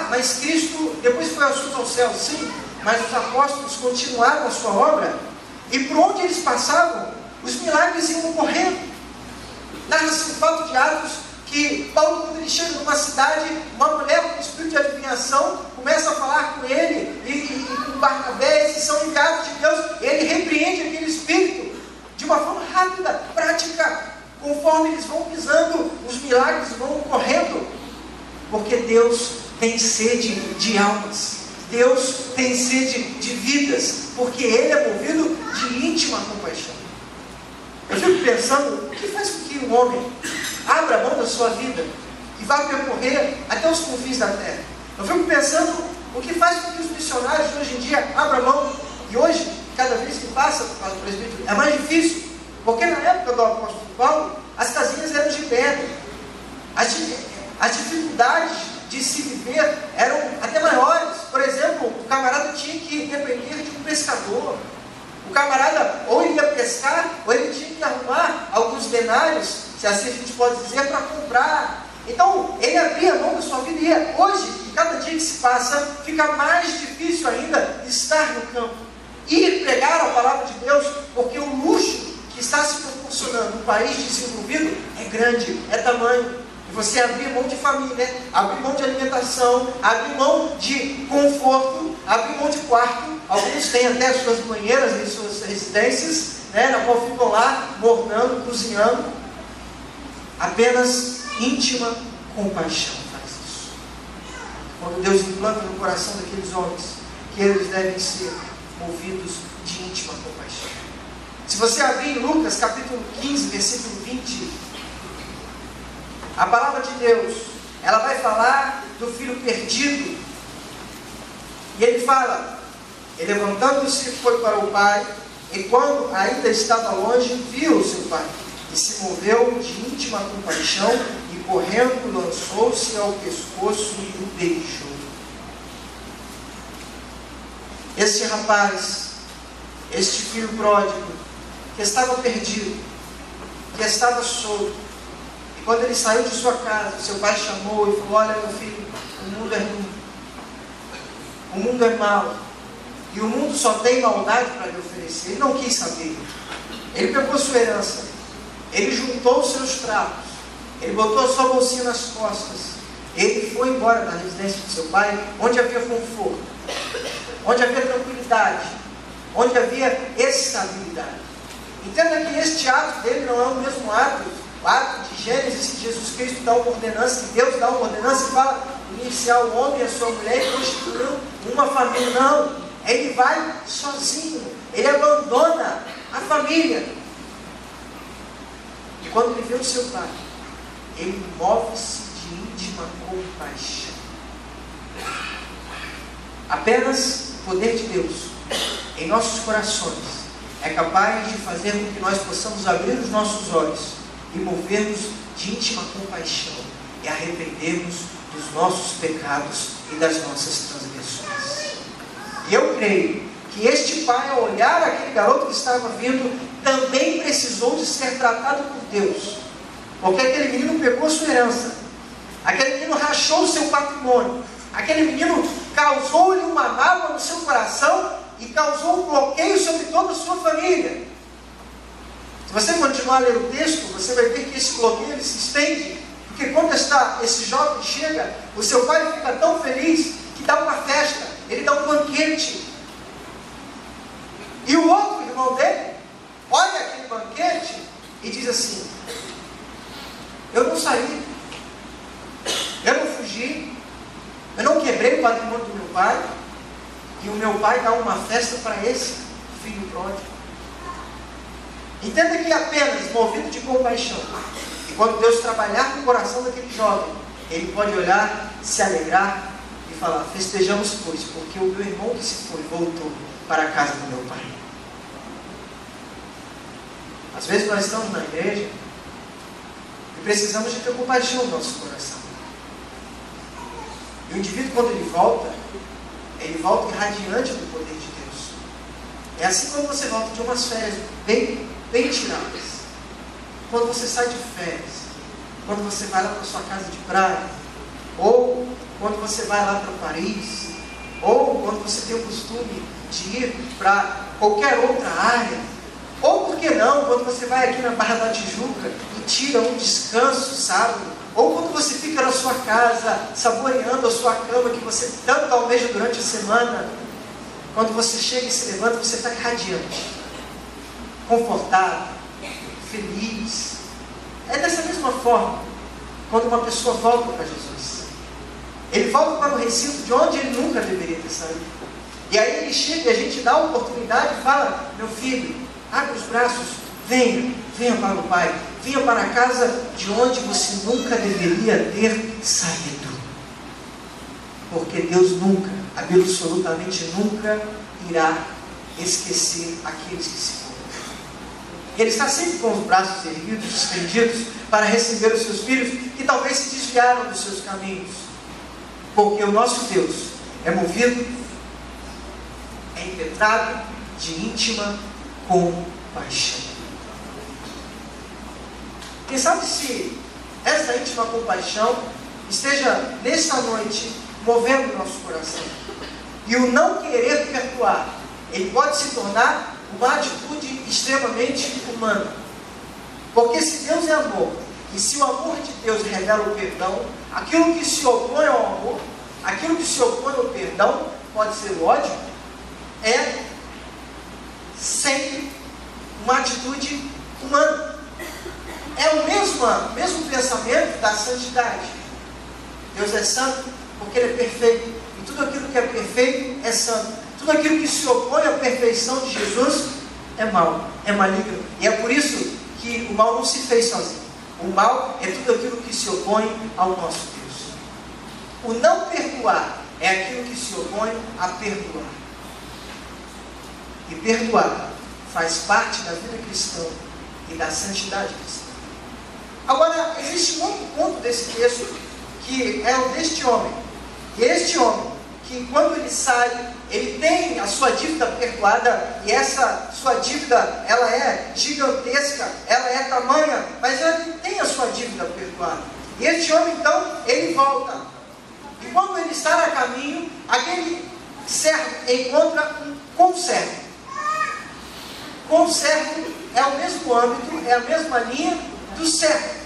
mas Cristo depois foi assunto ao céu, sim, mas os apóstolos continuaram a sua obra, e por onde eles passavam, os milagres iam ocorrendo. Narra-se um fato de Atos que Paulo, quando ele chega numa cidade, uma mulher com espírito de adivinhação começa a falar com ele, e com Barnabé, esses são enviados de Deus, e ele repreende aquele espírito de uma forma rápida, prática, conforme eles vão pisando, os milagres vão ocorrendo, porque Deus tem sede de almas, Deus tem sede de vidas, porque Ele é movido de íntima compaixão. Eu fico pensando, o que faz com que um homem abra a mão da sua vida e vá percorrer até os confins da terra? Eu fico pensando, o que faz com que os missionários hoje em dia abram a mão, e hoje, cada vez que passa para o presbítero, é mais difícil, porque na época do apóstolo Paulo, as casinhas eram de pedra, as dificuldades de se viver eram até maiores. Por exemplo, o camarada tinha que depender de um pescador. O camarada ou ele ia pescar, ou ele tinha que arrumar alguns denários, se assim a gente pode dizer, para comprar. Então, ele abria a mão da sua vida, e hoje, cada dia que se passa, fica mais difícil ainda estar no campo. Ir pregar a palavra de Deus, porque o luxo que está se proporcionando no país desenvolvido é grande, é tamanho. E você abrir mão de família, abrir mão de alimentação, abrir mão de conforto, abrir mão de quarto. Alguns têm até suas banheiras em suas residências, na qual ficam lá mornando, cozinhando. Apenas íntima compaixão faz isso. Quando Deus implanta no coração daqueles homens que eles devem ser movidos de íntima compaixão. Se você abrir em Lucas capítulo 15, versículo 20, a palavra de Deus, ela vai falar do filho perdido. E ele fala, e levantando-se foi para o pai, e quando ainda estava longe, viu o seu pai, e se moveu de íntima compaixão, e correndo lançou-se ao pescoço e o beijou. Este rapaz, este filho pródigo, que estava perdido, que estava solto, e quando ele saiu de sua casa, seu pai chamou e falou, olha meu filho, o mundo é ruim, o mundo é mau, e o mundo só tem maldade para lhe oferecer. Ele não quis saber, ele pegou sua herança, ele juntou os seus trapos, ele botou a sua bolsinha nas costas, ele foi embora da residência de seu pai, onde havia conforto, onde havia tranquilidade, onde havia estabilidade. Entenda que este ato dele não é o mesmo ato, o ato de Gênesis, que Jesus Cristo dá uma ordenança, que Deus dá uma ordenança e fala, iniciar o homem e a sua mulher e constituir uma família. Não, ele vai sozinho, ele abandona a família. E quando ele vê o seu pai, ele move-se de íntima compaixão. Apenas o poder de Deus em nossos corações é capaz de fazer com que nós possamos abrir os nossos olhos e movermos de íntima compaixão e arrependermos dos nossos pecados e das nossas transgressões. E eu creio que este pai, ao olhar aquele garoto que estava vindo, também precisou de ser tratado por Deus, porque aquele menino pegou a sua herança, aquele menino rachou o seu patrimônio, aquele menino causou-lhe uma mágoa no seu coração e causou um bloqueio sobre toda a sua família. Se você continuar a ler o texto, você vai ver que esse bloqueio ele se estende, porque quando esse jovem chega, o seu pai fica tão feliz que dá uma festa, ele dá um banquete. E o outro irmão dele olha aquele banquete e diz assim, Eu não saí, eu não fugi, eu não quebrei o patrimônio do meu pai, e o meu pai dá uma festa para esse filho pródigo. Entenda que apenas movido de compaixão, e quando Deus trabalhar no coração daquele jovem, ele pode olhar, se alegrar e falar: festejamos, pois, porque o meu irmão que se foi voltou para a casa do meu pai. Às vezes nós estamos na igreja e precisamos de ter compaixão no nosso coração. E o indivíduo, quando ele volta irradiante do poder de Deus. É assim quando você volta de umas férias bem tiradas. Quando você sai de férias, quando você vai lá para sua casa de praia, ou quando você vai lá para Paris, ou quando você tem o costume de ir para qualquer outra área, ou por que não, quando você vai aqui na Barra da Tijuca e tira um descanso sábado, ou quando você fica na sua casa saboreando a sua cama que você tanto almeja durante a semana, quando você chega e se levanta, você está radiante, confortável, feliz. É dessa mesma forma quando uma pessoa volta para Jesus. Ele volta para o recinto de onde ele nunca deveria ter saído. E aí ele chega e a gente dá a oportunidade e fala: meu filho, abre os braços, venha para o Pai, venha para a casa de onde você nunca deveria ter saído. Porque Deus nunca, absolutamente nunca, irá esquecer aqueles que se foram. Ele está sempre com os braços erguidos, estendidos, para receber os seus filhos que talvez se desviaram dos seus caminhos. Porque o nosso Deus é movido, é impetrado de íntima compaixão. Quem sabe se essa íntima compaixão esteja nessa noite movendo o nosso coração. E o não querer perdoar, ele pode se tornar uma atitude extremamente humana. Porque se Deus é amor, e se o amor de Deus revela o perdão, aquilo que se opõe ao amor, aquilo que se opõe ao perdão, pode ser o ódio, é sempre uma atitude humana. É o mesmo pensamento da santidade. Deus é santo porque Ele é perfeito. E tudo aquilo que é perfeito é santo. Tudo aquilo que se opõe à perfeição de Jesus é mal, é maligno. E é por isso que o mal não se fez sozinho. O mal é tudo aquilo que se opõe ao nosso Deus. O não perdoar é aquilo que se opõe a perdoar. E perdoar faz parte da vida cristã e da santidade cristã. Agora, existe um outro ponto desse texto, que é o deste homem. E este homem, que quando ele sai, ele tem a sua dívida perdoada, e essa sua dívida, ela é gigantesca, ela é tamanha, mas ele tem a sua dívida perdoada. E este homem, então, ele volta. E quando ele está a caminho, aquele servo encontra um conservo. Conservo é o mesmo âmbito, é a mesma linha do servo.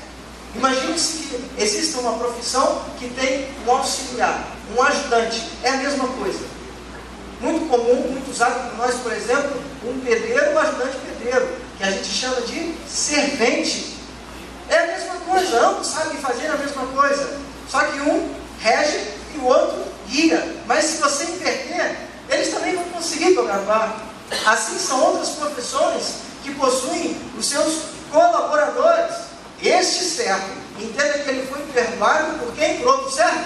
Imagine-se que exista uma profissão que tem um auxiliar, um ajudante, é a mesma coisa. Muito comum, muito usado por nós, por exemplo, um pedreiro, um ajudante pedreiro, que a gente chama de servente. É a mesma coisa, ambos sabem fazer a mesma coisa, só que um rege e o outro guia. Mas se você inverter, eles também vão conseguir programar. Assim são outras profissões que possuem os seus colaboradores. Este servo, entenda que ele foi perdoado por quem? Por outro servo?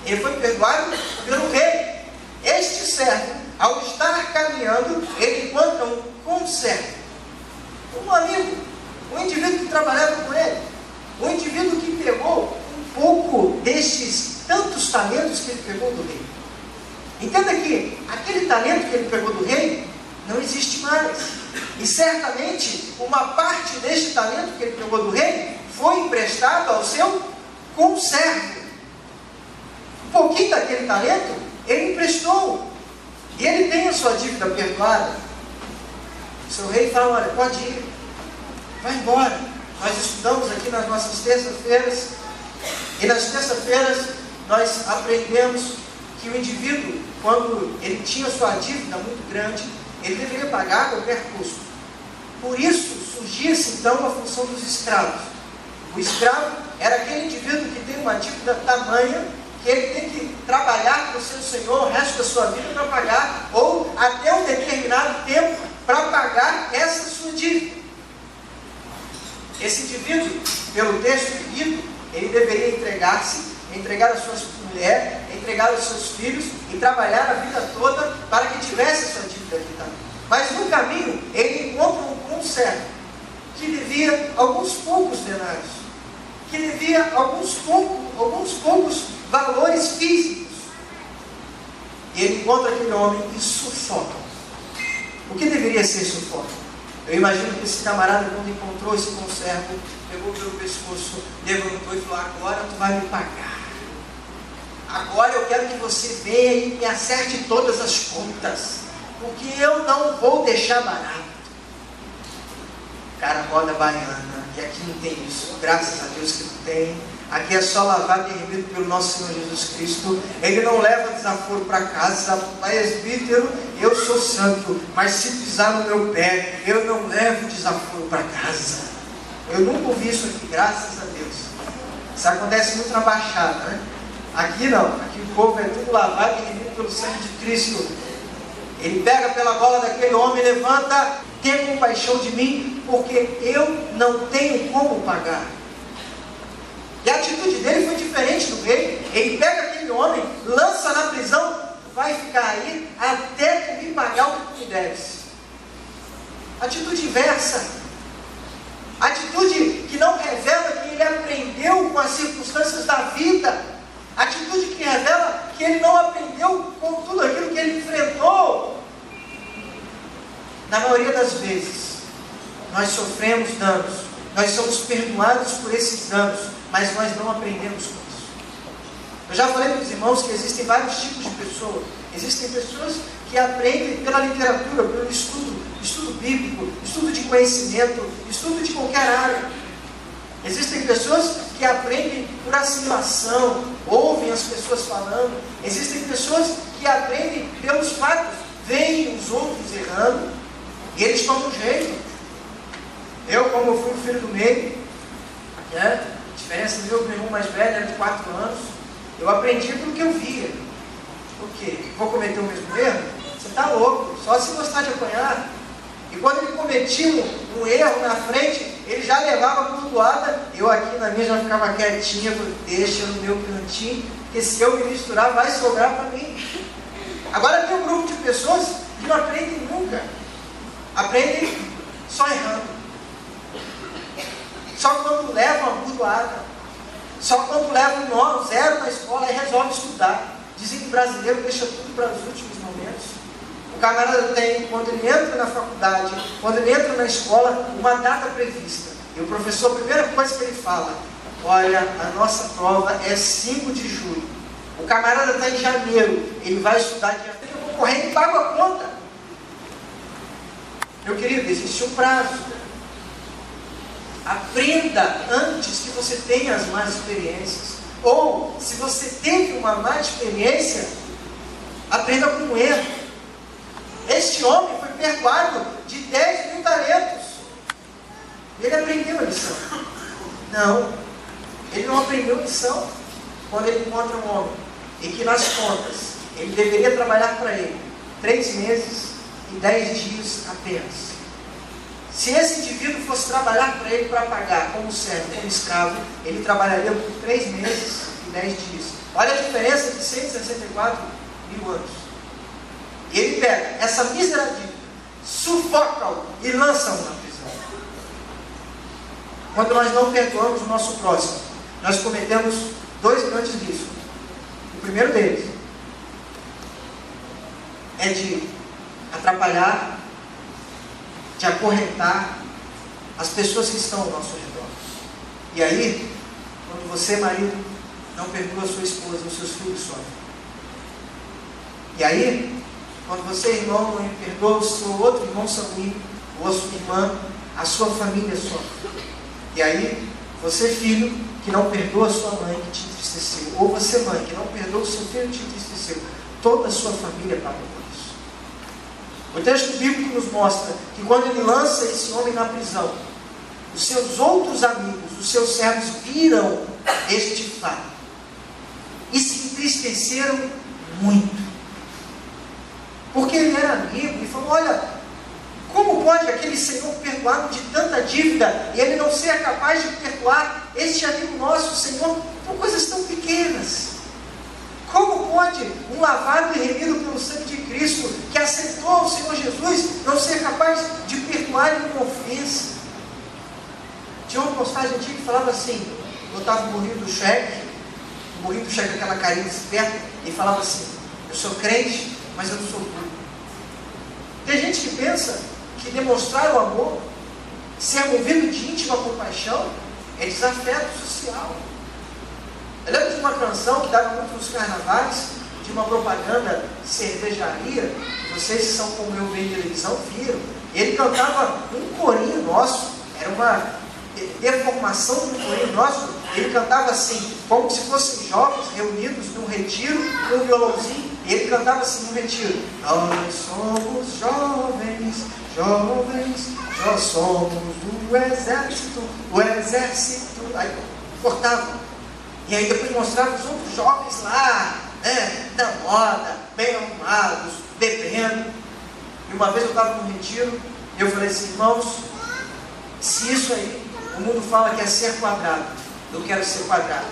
Ele foi perdoado pelo rei. Este servo, ao estar caminhando, ele encontra um conservo, um amigo, um indivíduo que trabalhava com ele, um indivíduo que pegou um pouco destes tantos talentos que ele pegou do rei. Entenda que aquele talento que ele pegou do rei não existe mais. E certamente uma parte deste talento que ele pegou do rei foi emprestado ao seu conservo. Um pouquinho daquele talento ele emprestou. E ele tem a sua dívida perdoada. O seu rei fala: olha, pode ir, vai embora. Nós estudamos aqui nas nossas terças-feiras, e nas terças-feiras nós aprendemos que o indivíduo, quando ele tinha sua dívida muito grande, ele deveria pagar qualquer custo. Por isso surgia-se então a função dos escravos. O escravo era aquele indivíduo que tem uma dívida tamanha que ele tem que trabalhar para o seu senhor o resto da sua vida para pagar, ou até um determinado tempo para pagar essa sua dívida. Esse indivíduo, pelo texto lido, ele deveria entregar a sua mulher, entregar os seus filhos e trabalhar a vida toda para que tivesse a sua dívida quitada. Mas no caminho, ele encontra um servo que devia alguns poucos denários, que devia alguns poucos valores físicos. E ele encontra aquele homem e sufoca. O que deveria ser sufoco? Eu imagino que esse camarada, quando encontrou esse conservo, pegou pelo pescoço, levantou e falou: agora tu vai me pagar. Agora eu quero que você venha e me acerte todas as contas, porque eu não vou deixar barato. Cara, roda baiana, e aqui não tem isso, graças a Deus que não tem. Aqui é só lavado e remido pelo nosso Senhor Jesus Cristo. Ele não leva desaforo para casa. Presbítero, eu sou santo, mas se pisar no meu pé, eu não levo desaforo para casa. Eu nunca ouvi isso aqui, graças a Deus. Isso acontece muito na Baixada, né? Aqui não, aqui o povo é tudo lavado e remido pelo sangue de Cristo. Ele pega pela gola daquele homem, levanta: tenha compaixão de mim, porque eu não tenho como pagar. E a atitude dele foi diferente do rei. Ele pega aquele homem, lança na prisão: vai ficar aí até tu me pagar o que tu me deves. Atitude inversa. Atitude que não revela que ele aprendeu com as circunstâncias da vida. Atitude que revela que ele não aprendeu com tudo aquilo que ele enfrentou. Na maioria das vezes, nós sofremos danos, nós somos perdoados por esses danos, mas nós não aprendemos com isso. Eu já falei para os irmãos que existem vários tipos de pessoas. Existem pessoas que aprendem pela literatura, pelo estudo bíblico, estudo de conhecimento, estudo de qualquer área. Existem pessoas que aprendem por assimilação, ouvem as pessoas falando. Existem pessoas que aprendem pelos fatos, veem os outros errando e eles tomam jeito. Eu, como eu fui o filho do meio, né? A diferença do meu irmão mais velho era de 4 anos. Eu aprendi pelo que eu via. O quê? Vou cometer o mesmo erro? Você está louco, só se gostar de apanhar. E quando ele cometia um erro na frente, ele já levava por doada. Eu aqui na minha já ficava quietinha, deixa no meu cantinho, porque se eu me misturar vai sobrar para mim. Agora tem um grupo de pessoas que não aprendem nunca. Aprendem só errando. Só quando levam a burdoada, só quando levam um 0 na escola e resolve estudar. Dizem que o brasileiro deixa tudo para os últimos momentos. O camarada tem, quando ele entra na faculdade, quando ele entra na escola, uma data prevista. E o professor, a primeira coisa que ele fala: olha, a nossa prova é 5 de julho. O camarada está em janeiro, ele vai estudar dia 30, eu vou correr e pago a conta. Meu querido, existe um prazo. Aprenda antes que você tenha as más experiências. Ou, se você teve uma má experiência, aprenda com um erro. Este homem foi perdoado de 10.000 talentos. Ele aprendeu a lição. Não, ele não aprendeu a lição quando ele encontra um homem e que nas contas ele deveria trabalhar para ele 3 meses e 10 dias apenas. Se esse indivíduo fosse trabalhar para ele para pagar como servo, como escravo, ele trabalharia por 3 meses e 10 dias. Olha a diferença de 164.000 anos. E ele pega essa mísera dívida, sufoca-o e lança-o na prisão. Quando nós não perdoamos o nosso próximo, nós cometemos 2 grandes riscos. O primeiro deles é de atrapalhar, de acorrentar as pessoas que estão ao nosso redor. E aí, quando você, marido, não perdoa a sua esposa, os seus filhos sofrem. E aí, quando você, irmão, não perdoa o seu outro irmão sanguíneo, ou a sua irmã, a sua família sofre. E aí, você, filho, que não perdoa a sua mãe que te entristeceu, ou você, mãe, que não perdoa o seu filho que te entristeceu, toda a sua família paga por isso. O texto bíblico nos mostra que quando ele lança esse homem na prisão, os seus outros amigos, os os seus servos viram este fato e se entristeceram muito, porque ele era amigo, e falou: olha, como pode aquele senhor perdoar de tanta dívida e ele não ser capaz de perdoar este amigo nosso, Senhor, por coisas tão pequenas? Como pode um lavado e remido pelo sangue de Cristo, que aceitou o Senhor Jesus, não ser capaz de perdoar uma ofensa? Tinha uma postagem antiga que falava assim, botava o burrinho do cheque, aquela carinha esperta, e falava assim: eu sou crente, mas eu não sou burro. Tem gente que pensa que demonstrar o amor, ser movido de íntima compaixão, é desafeto social. Eu lembro de uma canção que dava muito nos carnavais, de uma propaganda de cervejaria, vocês que são como eu veem televisão viram. Ele cantava um corinho nosso, era uma deformação do corinho nosso. Ele cantava assim, como se fossem jovens reunidos num retiro, com um violãozinho. Ele cantava assim no retiro: nós somos jovens, nós somos do exército, o exército. Aí cortava. E aí depois mostrava os outros jovens lá, né, da moda, bem arrumados, bebendo. E uma vez eu estava num retiro, e eu falei assim: irmãos, se isso aí, o mundo fala que é ser quadrado, eu quero ser quadrado,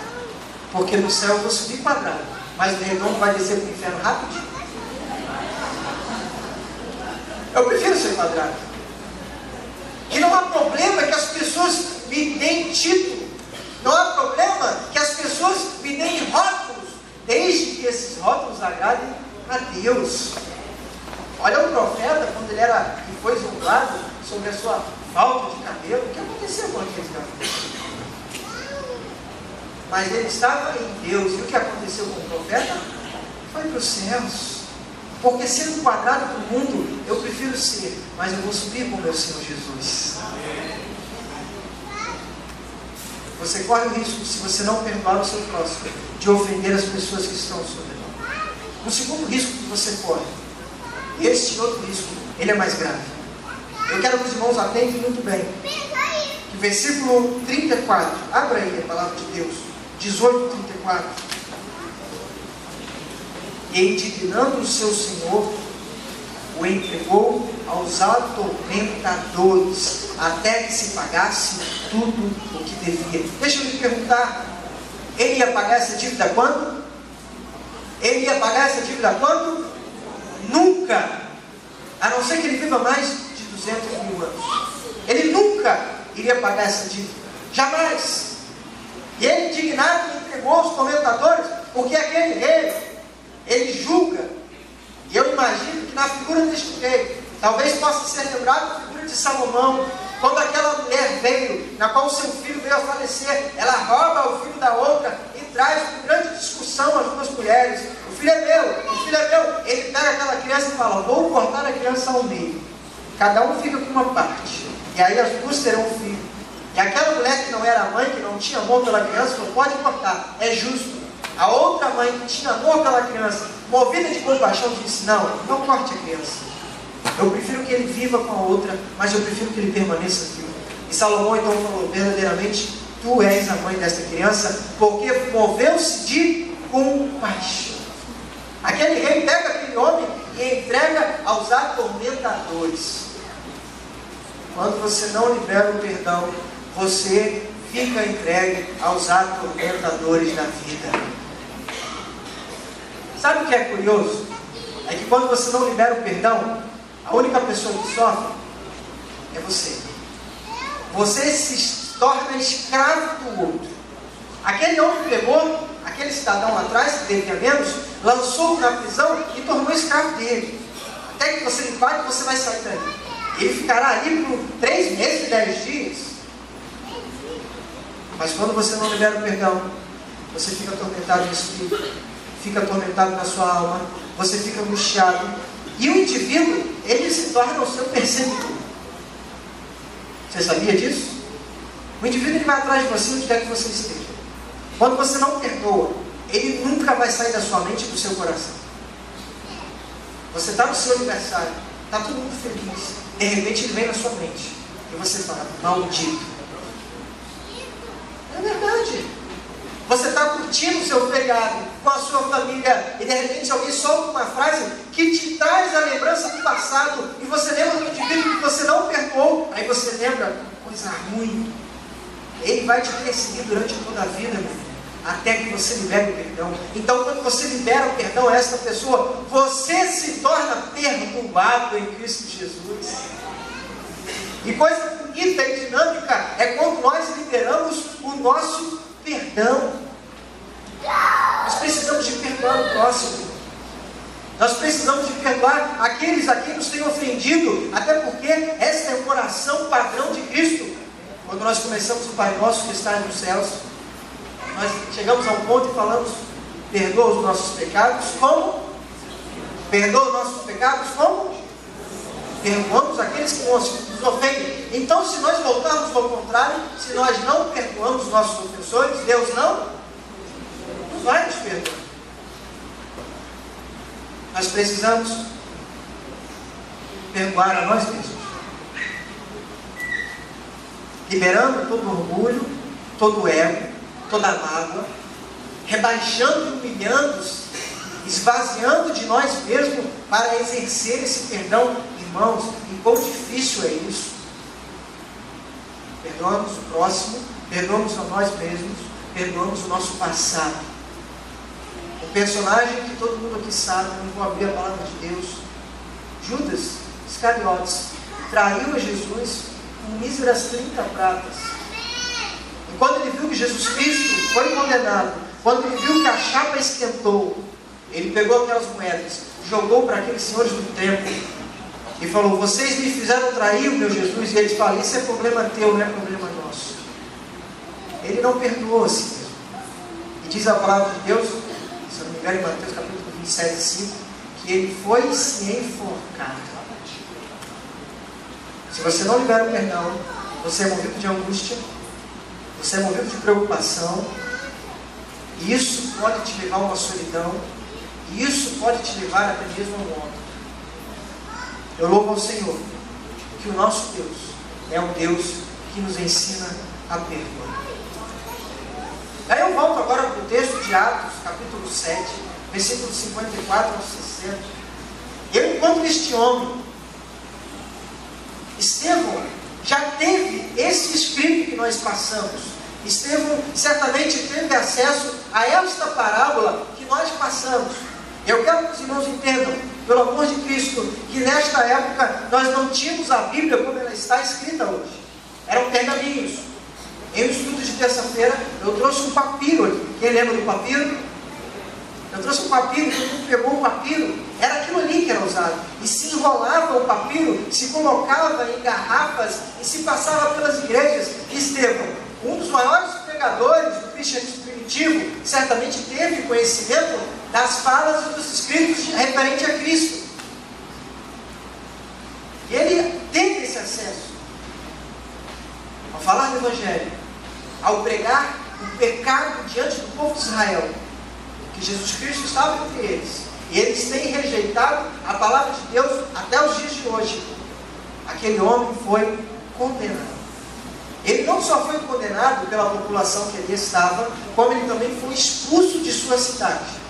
porque no céu eu vou subir quadrado, mas o redondo vai descer para o inferno rapidinho. Eu prefiro ser quadrado. E não há problema que as pessoas me deem título, não há problema que as pessoas me deem rótulos, desde que esses rótulos agradem a Deus. Olha o profeta, quando ele foi zombado sobre a sua falta de cabelo, o que aconteceu com aqueles cabelos? Mas ele estava em Deus, e o que aconteceu com o profeta? Foi para os céus. Porque sendo quadrado para o mundo, eu prefiro ser, mas eu vou subir com o meu Senhor Jesus. Você corre o risco, se você não perdoar o seu próximo, de ofender as pessoas que estão ao seu redor. O segundo risco que você corre, este outro risco, ele é mais grave. Eu quero que os irmãos atentem muito bem. Que versículo 34, abra aí a palavra de Deus, 18:34. E indignando o seu senhor, o entregou aos atormentadores, até que se pagasse tudo o que devia. Deixa eu lhe perguntar, ele ia pagar essa dívida quando? Ele ia pagar essa dívida quando? Nunca! A não ser que ele viva mais de 200.000 anos. Ele nunca iria pagar essa dívida. Jamais! E ele, indignado, entregou aos tormentadores, porque aquele rei, ele julga. E eu imagino que na figura deste rei, talvez possa ser lembrado a figura de Salomão, quando aquela mulher veio, na qual o seu filho veio a falecer, ela rouba o filho da outra e traz uma grande discussão às duas mulheres. O filho é meu. Ele pega aquela criança e fala: vou cortar a criança ao meio. Cada um fica com uma parte. E aí as duas terão um filho. E aquela mulher que não era mãe, que não tinha amor pela criança, falou: pode cortar, é justo. A outra mãe que tinha amor pela criança, movida de compaixão, disse: não corte a criança. Eu prefiro que ele viva com a outra, mas eu prefiro que ele permaneça vivo. E Salomão então falou: verdadeiramente, tu és a mãe desta criança, porque moveu-se de compaixão. Aquele rei pega aquele homem e entrega aos atormentadores. Quando você não libera o perdão, você fica entregue aos atormentadores da vida. Sabe o que é curioso? É que quando você não libera o perdão, a única pessoa que sofre é você. Você se torna escravo do outro. Aquele homem pegou aquele cidadão lá atrás, que devia menos, lançou-o na prisão e tornou escravo dele. Até que você lhe pague, você vai sair dali. Ele ficará ali por 3 meses e 10 dias. Mas quando você não libera o perdão, você fica atormentado no espírito, fica atormentado na sua alma, você fica angustiado. E o indivíduo, ele se torna o seu perseguidor. Você sabia disso? O indivíduo, ele vai atrás de você onde quer que você esteja. Quando você não perdoa, ele nunca vai sair da sua mente e do seu coração. Você está no seu aniversário, está todo mundo feliz. De repente ele vem na sua mente e você fala: maldito. Você está curtindo o seu feriado com a sua família e de repente alguém solta uma frase que te traz a lembrança do passado e você lembra do indivíduo que você não perdoou, aí você lembra coisa ruim. Ele vai te perseguir durante toda a vida, meu filho, até que você libere o perdão. Então, quando você libera o perdão a esta pessoa, você se torna perdoado em Cristo Jesus. E coisa bonita e dinâmica é quando nós liberamos o nosso perdão. Nós precisamos de perdoar o próximo. Nós precisamos de perdoar aqueles a quem nos tem ofendido, até porque esta é o coração padrão de Cristo. Quando nós começamos o Pai Nosso que está nos céus, nós chegamos a um ponto e falamos: perdoa os nossos pecados, como? Perdoa os nossos pecados, como? Perdoamos aqueles que nos ofendem. Então, se nós voltarmos ao contrário, se nós não perdoamos nossos ofensores, Deus não vai nos perdoar. Nós precisamos perdoar a nós mesmos, liberando todo orgulho, todo ego, toda mágoa, rebaixando e humilhando, esvaziando de nós mesmos para exercer esse perdão. Irmãos, e quão difícil é isso. Perdoamos o próximo, perdoamos a nós mesmos, perdoamos o nosso passado. O personagem que todo mundo aqui sabe, não vou abrir a palavra de Deus, Judas Iscariotes, traiu a Jesus com míseras 30 pratas. E quando ele viu que Jesus Cristo foi condenado, quando ele viu que a chapa esquentou, ele pegou aquelas moedas, jogou para aqueles senhores do templo e falou: vocês me fizeram trair o meu Jesus. E eles falam: isso é problema teu, não é problema nosso. Ele não perdoou a si mesmo. E diz a palavra de Deus, se eu não me engano, em Mateus capítulo 27, 5, que ele foi se enforcar. Se você não libera o perdão, você é movido de angústia, você é movido de preocupação, e isso pode te levar a uma solidão, e isso pode te levar até mesmo a um óbito. Eu louvo ao Senhor, que o nosso Deus é um Deus que nos ensina a perdoar. Aí eu volto agora para o texto de Atos, capítulo 7, versículos 54 ao 60. Eu encontro este homem. Estevão já teve esse escrito que nós passamos. Estevão certamente teve acesso a esta parábola que nós passamos. Eu quero que os irmãos entendam, pelo amor de Cristo, que nesta época nós não tínhamos a Bíblia como ela está escrita hoje. Eram pergaminhos. Em um estudo de terça-feira, eu trouxe um papiro aqui. Quem lembra do papiro? Eu trouxe um papiro, todo mundo pegou o papiro. Era aquilo ali que era usado. E se enrolava o papiro, se colocava em garrafas e se passava pelas igrejas. Estevão, um dos maiores pregadores do cristianismo primitivo, certamente teve conhecimento das falas e dos escritos referente a Cristo. E ele teve esse acesso. Ao falar do Evangelho, ao pregar o pecado diante do povo de Israel, que Jesus Cristo estava entre eles, e eles têm rejeitado a palavra de Deus até os dias de hoje, aquele homem foi condenado. Ele não só foi condenado pela população que ali estava, como ele também foi expulso de sua cidade.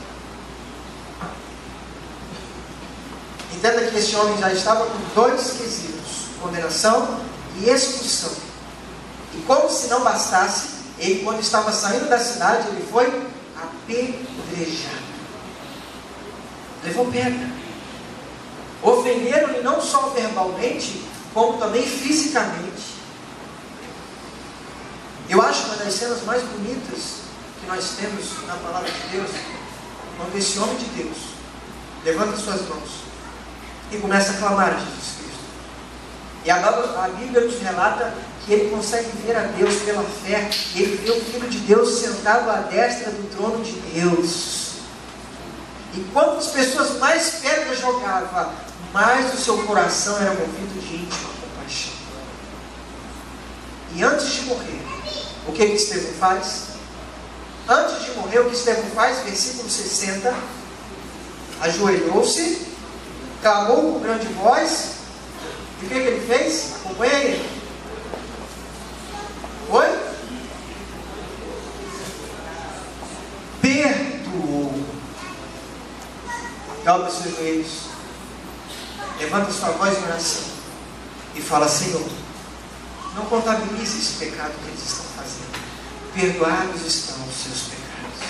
Entenda que esse homem já estava com dois quesitos: condenação e expulsão. E como se não bastasse, ele, quando estava saindo da cidade, ele foi apedrejado. Levou pedra. Ofenderam-lhe não só verbalmente, como também fisicamente. Eu acho uma das cenas mais bonitas que nós temos na palavra de Deus, quando esse homem de Deus levanta suas mãos e começa a clamar a Jesus Cristo. E a Bíblia nos relata que ele consegue ver a Deus pela fé. Ele vê o Filho de Deus sentado à destra do trono de Deus. E quantas pessoas mais pedras jogava, mais o seu coração era movido de íntima compaixão. E antes de morrer, o que Estevão faz? Antes de morrer, o que Estevão faz? Versículo 60. Ajoelhou-se, clamou com grande voz. E o que ele fez? Acompanha aí. Oi? dobra os seus joelhos, levanta sua voz em oração e fala: Senhor, não contabilize esse pecado que eles estão fazendo. Perdoados estão os seus pecados.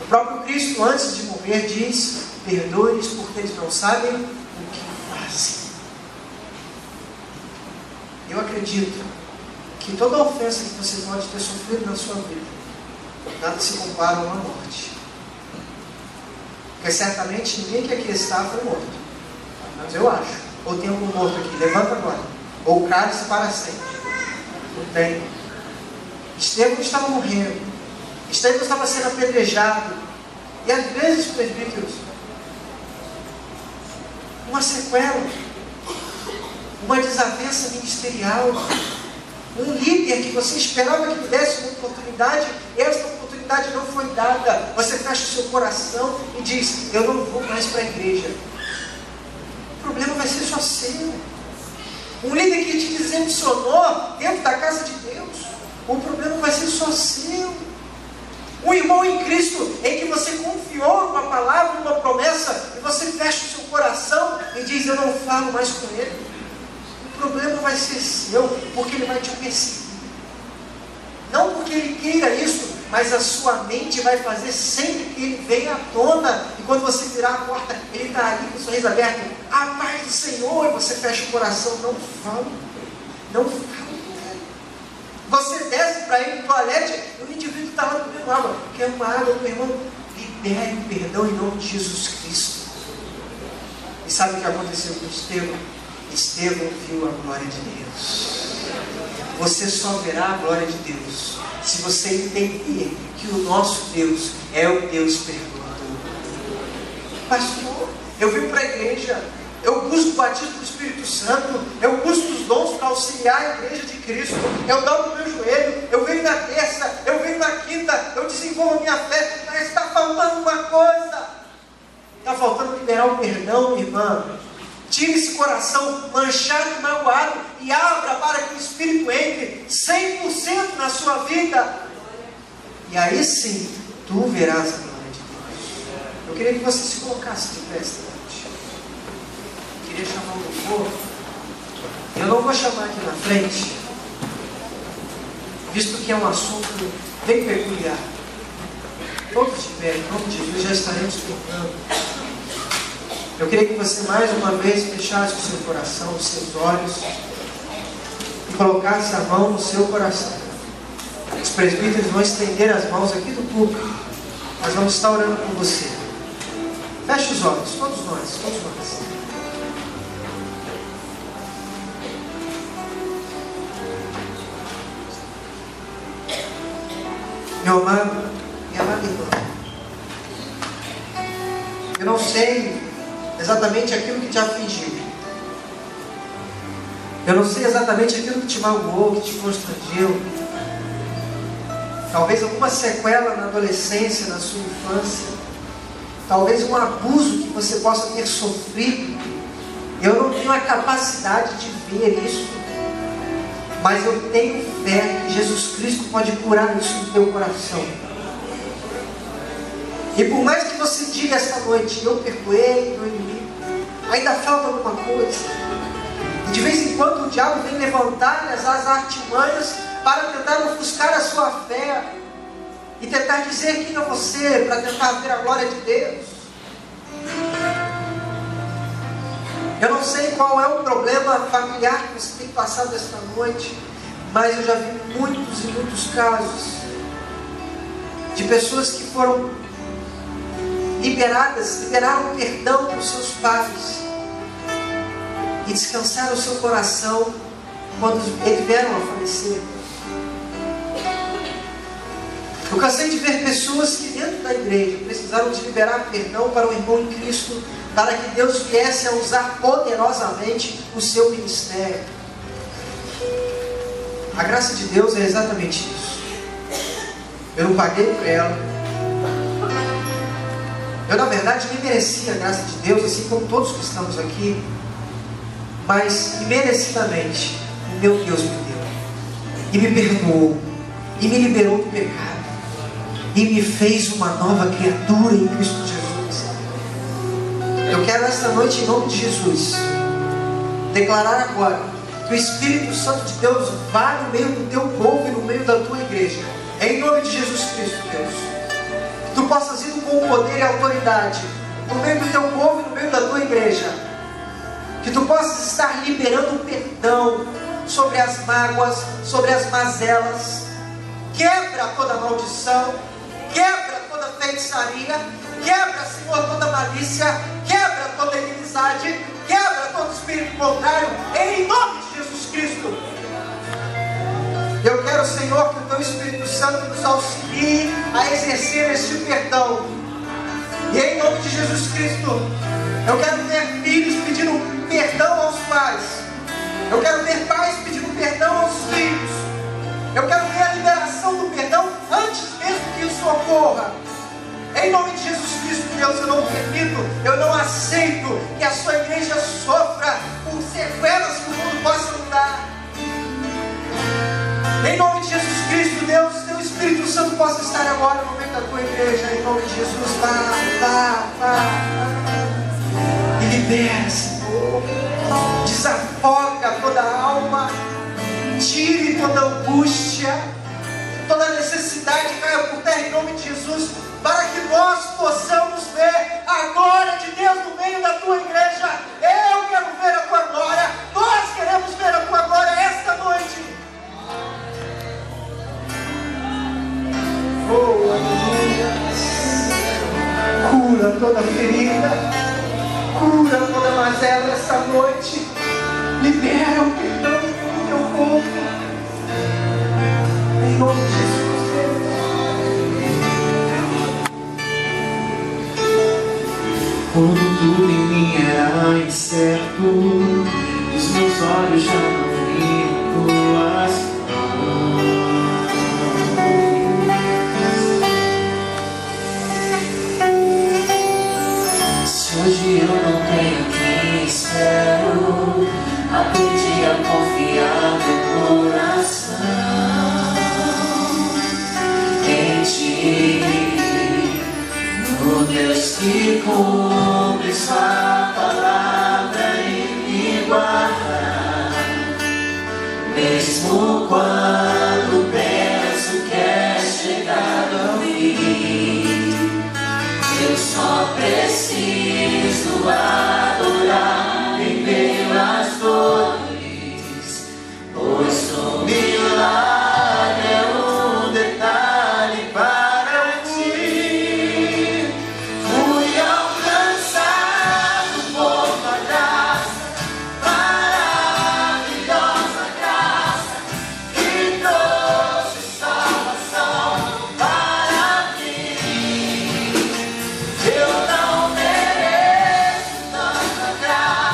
O próprio Cristo, antes de morrer, diz: perdoe-lhes porque eles não sabem o que fazem. Eu acredito que toda ofensa que você pode ter sofrido na sua vida, nada se compara a uma morte. Porque certamente ninguém que aqui está foi morto. Mas eu acho. Ou tem algum morto aqui? Levanta agora. Ou cale-se para sempre. Não tem. Estevão estava morrendo. Estevão estava sendo apedrejado. E às vezes, presbíteros, uma sequela, uma desavença ministerial, um líder que você esperava que lhe desse uma oportunidade, e essa oportunidade não foi dada. Você fecha o seu coração e diz: eu não vou mais para a igreja. O problema vai ser só seu. Um líder que te decepcionou dentro da casa de Deus, o problema vai ser só seu. Um irmão em Cristo em que você confiou numa palavra, numa promessa, e você fecha o seu coração e diz: eu não falo mais com ele. O problema vai ser seu, porque ele vai te perseguir. Não porque ele queira isso, mas a sua mente vai fazer sempre que ele venha à tona. E quando você virar a porta, ele está ali com o sorriso aberto: a paz do Senhor. E você fecha o coração: não fala, não fala. Você desce para ir no toalete e o indivíduo está lá bebendo água. Quer uma água, meu irmão? Libere o perdão em nome de Jesus Cristo. E sabe o que aconteceu com Estevão? Estevão viu a glória de Deus. Você só verá a glória de Deus se você entender que o nosso Deus é o Deus perdoador. Pastor, eu venho para a igreja, eu busco o batismo do Espírito Santo, eu busco os dons para auxiliar a igreja de Cristo, eu dobro o meu joelho, eu venho na terça, eu venho na quinta, eu desenvolvo a minha fé, mas está faltando uma coisa. Está faltando liberar o perdão, irmã. Tire esse coração manchado e magoado e abra para que o Espírito entre 100% na sua vida. E aí sim, tu verás a glória de Deus. Eu queria que você se colocasse de pé esta noite. Eu queria chamar o louvor. Eu não vou chamar aqui na frente, visto que é um assunto bem peculiar. Todos de pé, em nome de Jesus, já estaremos terminando. Eu queria que você mais uma vez fechasse o seu coração, os seus olhos, e colocasse a mão no seu coração. Os presbíteros vão estender as mãos aqui do púlpito. Nós vamos estar orando por você. Feche os olhos, todos nós, todos nós. Meu amado, minha amada irmã, eu não sei exatamente aquilo que te afligiu. Eu não sei exatamente aquilo que te magoou, que te constrangeu. Talvez alguma sequela na adolescência, na sua infância. Talvez um abuso que você possa ter sofrido. Eu não tenho a capacidade de ver isso, mas eu tenho fé que Jesus Cristo pode curar isso no teu coração. E por mais que você diga esta noite: eu perdoei meu inimigo, ainda falta alguma coisa. E de vez em quando o diabo vem levantar as artimanhas para tentar ofuscar a sua fé e tentar dizer quem é você, para tentar ver a glória de Deus. Eu não sei qual é o problema familiar que você tem passado esta noite, mas eu já vi muitos e muitos casos de pessoas que foram liberaram perdão para os seus pais e descansaram o seu coração quando eles vieram a falecer. Eu cansei de ver pessoas que dentro da igreja precisaram de liberar perdão para o irmão em Cristo, para que Deus viesse a usar poderosamente o seu ministério. A graça de Deus é exatamente isso. Eu não paguei por ela. Eu, na verdade, nem merecia a graça de Deus, assim como todos que estamos aqui. Mas, merecidamente, o meu Deus me deu. E me perdoou. E me liberou do pecado. E me fez uma nova criatura em Cristo Jesus. nessa noite, em nome de Jesus, declarar agora que o Espírito Santo de Deus vai no meio do teu povo e no meio da tua igreja. Em nome de Jesus Cristo, Deus. Que tu possas ir com poder e autoridade no meio do teu povo e no meio da tua igreja. Que tu possas estar liberando perdão sobre as mágoas, sobre as mazelas. Quebra toda maldição, quebra toda feitiçaria, quebra, Senhor, toda malícia, quebra toda inimizade, quebra todo espírito contrário, em nome de Jesus Cristo. Eu quero, Senhor, que o teu Espírito Santo nos auxilie a exercer este perdão. E em nome de Jesus Cristo, eu quero ver filhos pedindo perdão aos pais. Eu quero ver pais pedindo perdão aos filhos. Eu quero ver a liberação do perdão antes mesmo que isso ocorra. Em nome de Jesus Cristo, Deus, eu não permito, eu não aceito que a sua igreja sofra por sequelas que o mundo possa nos dar. Em nome de Jesus Cristo, Deus, teu Espírito Santo possa estar agora no meio da tua igreja. Em nome de Jesus, vá. E libera, Senhor. Desafoga toda a alma. Tire toda a angústia, toda a necessidade caia por terra em nome de Jesus, para que nós possamos ver a glória de Deus no meio da tua igreja. Eu quero ver a tua glória, nós queremos ver a tua glória esta noite. Oh, aleluia. Cura toda ferida, cura toda mazela esta noite. Libera o perdão do teu povo. Em nome de Jesus. Quando tudo em mim era incerto, os meus olhos já não viam tuas mãos. Se hoje eu não tenho quem espero, aprendi a confiar no coração em ti, no Deus que cumpre sua palavra e me guarda, mesmo quando penso que é chegado ao fim. Eu só preciso adorar em meio às dores, pois o milagre é um detalhe para ti. Fui alcançado por tua graça, maravilhosa graça, que trouxe salvação para mim. Eu não mereço tanta graça,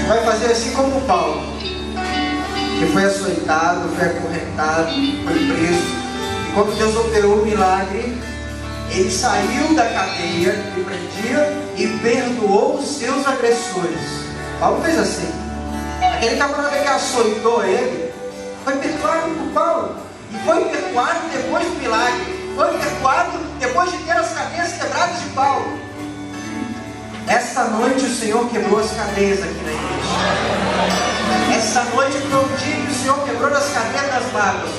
vai fazer assim como o Paulo, que foi açoitado, foi acorrentado, foi preso. E quando Deus operou o milagre, ele saiu da cadeia que prendia e perdoou os seus agressores. Paulo fez assim. Aquele camarada que açoitou ele foi perdoado por Paulo. E foi perdoado depois do milagre. Foi perdoado depois de ter as cadeias quebradas de Paulo. Esta noite o Senhor quebrou as cadeias aqui na igreja. Esta noite foi o dia que o Senhor quebrou as cadeias das mágoas.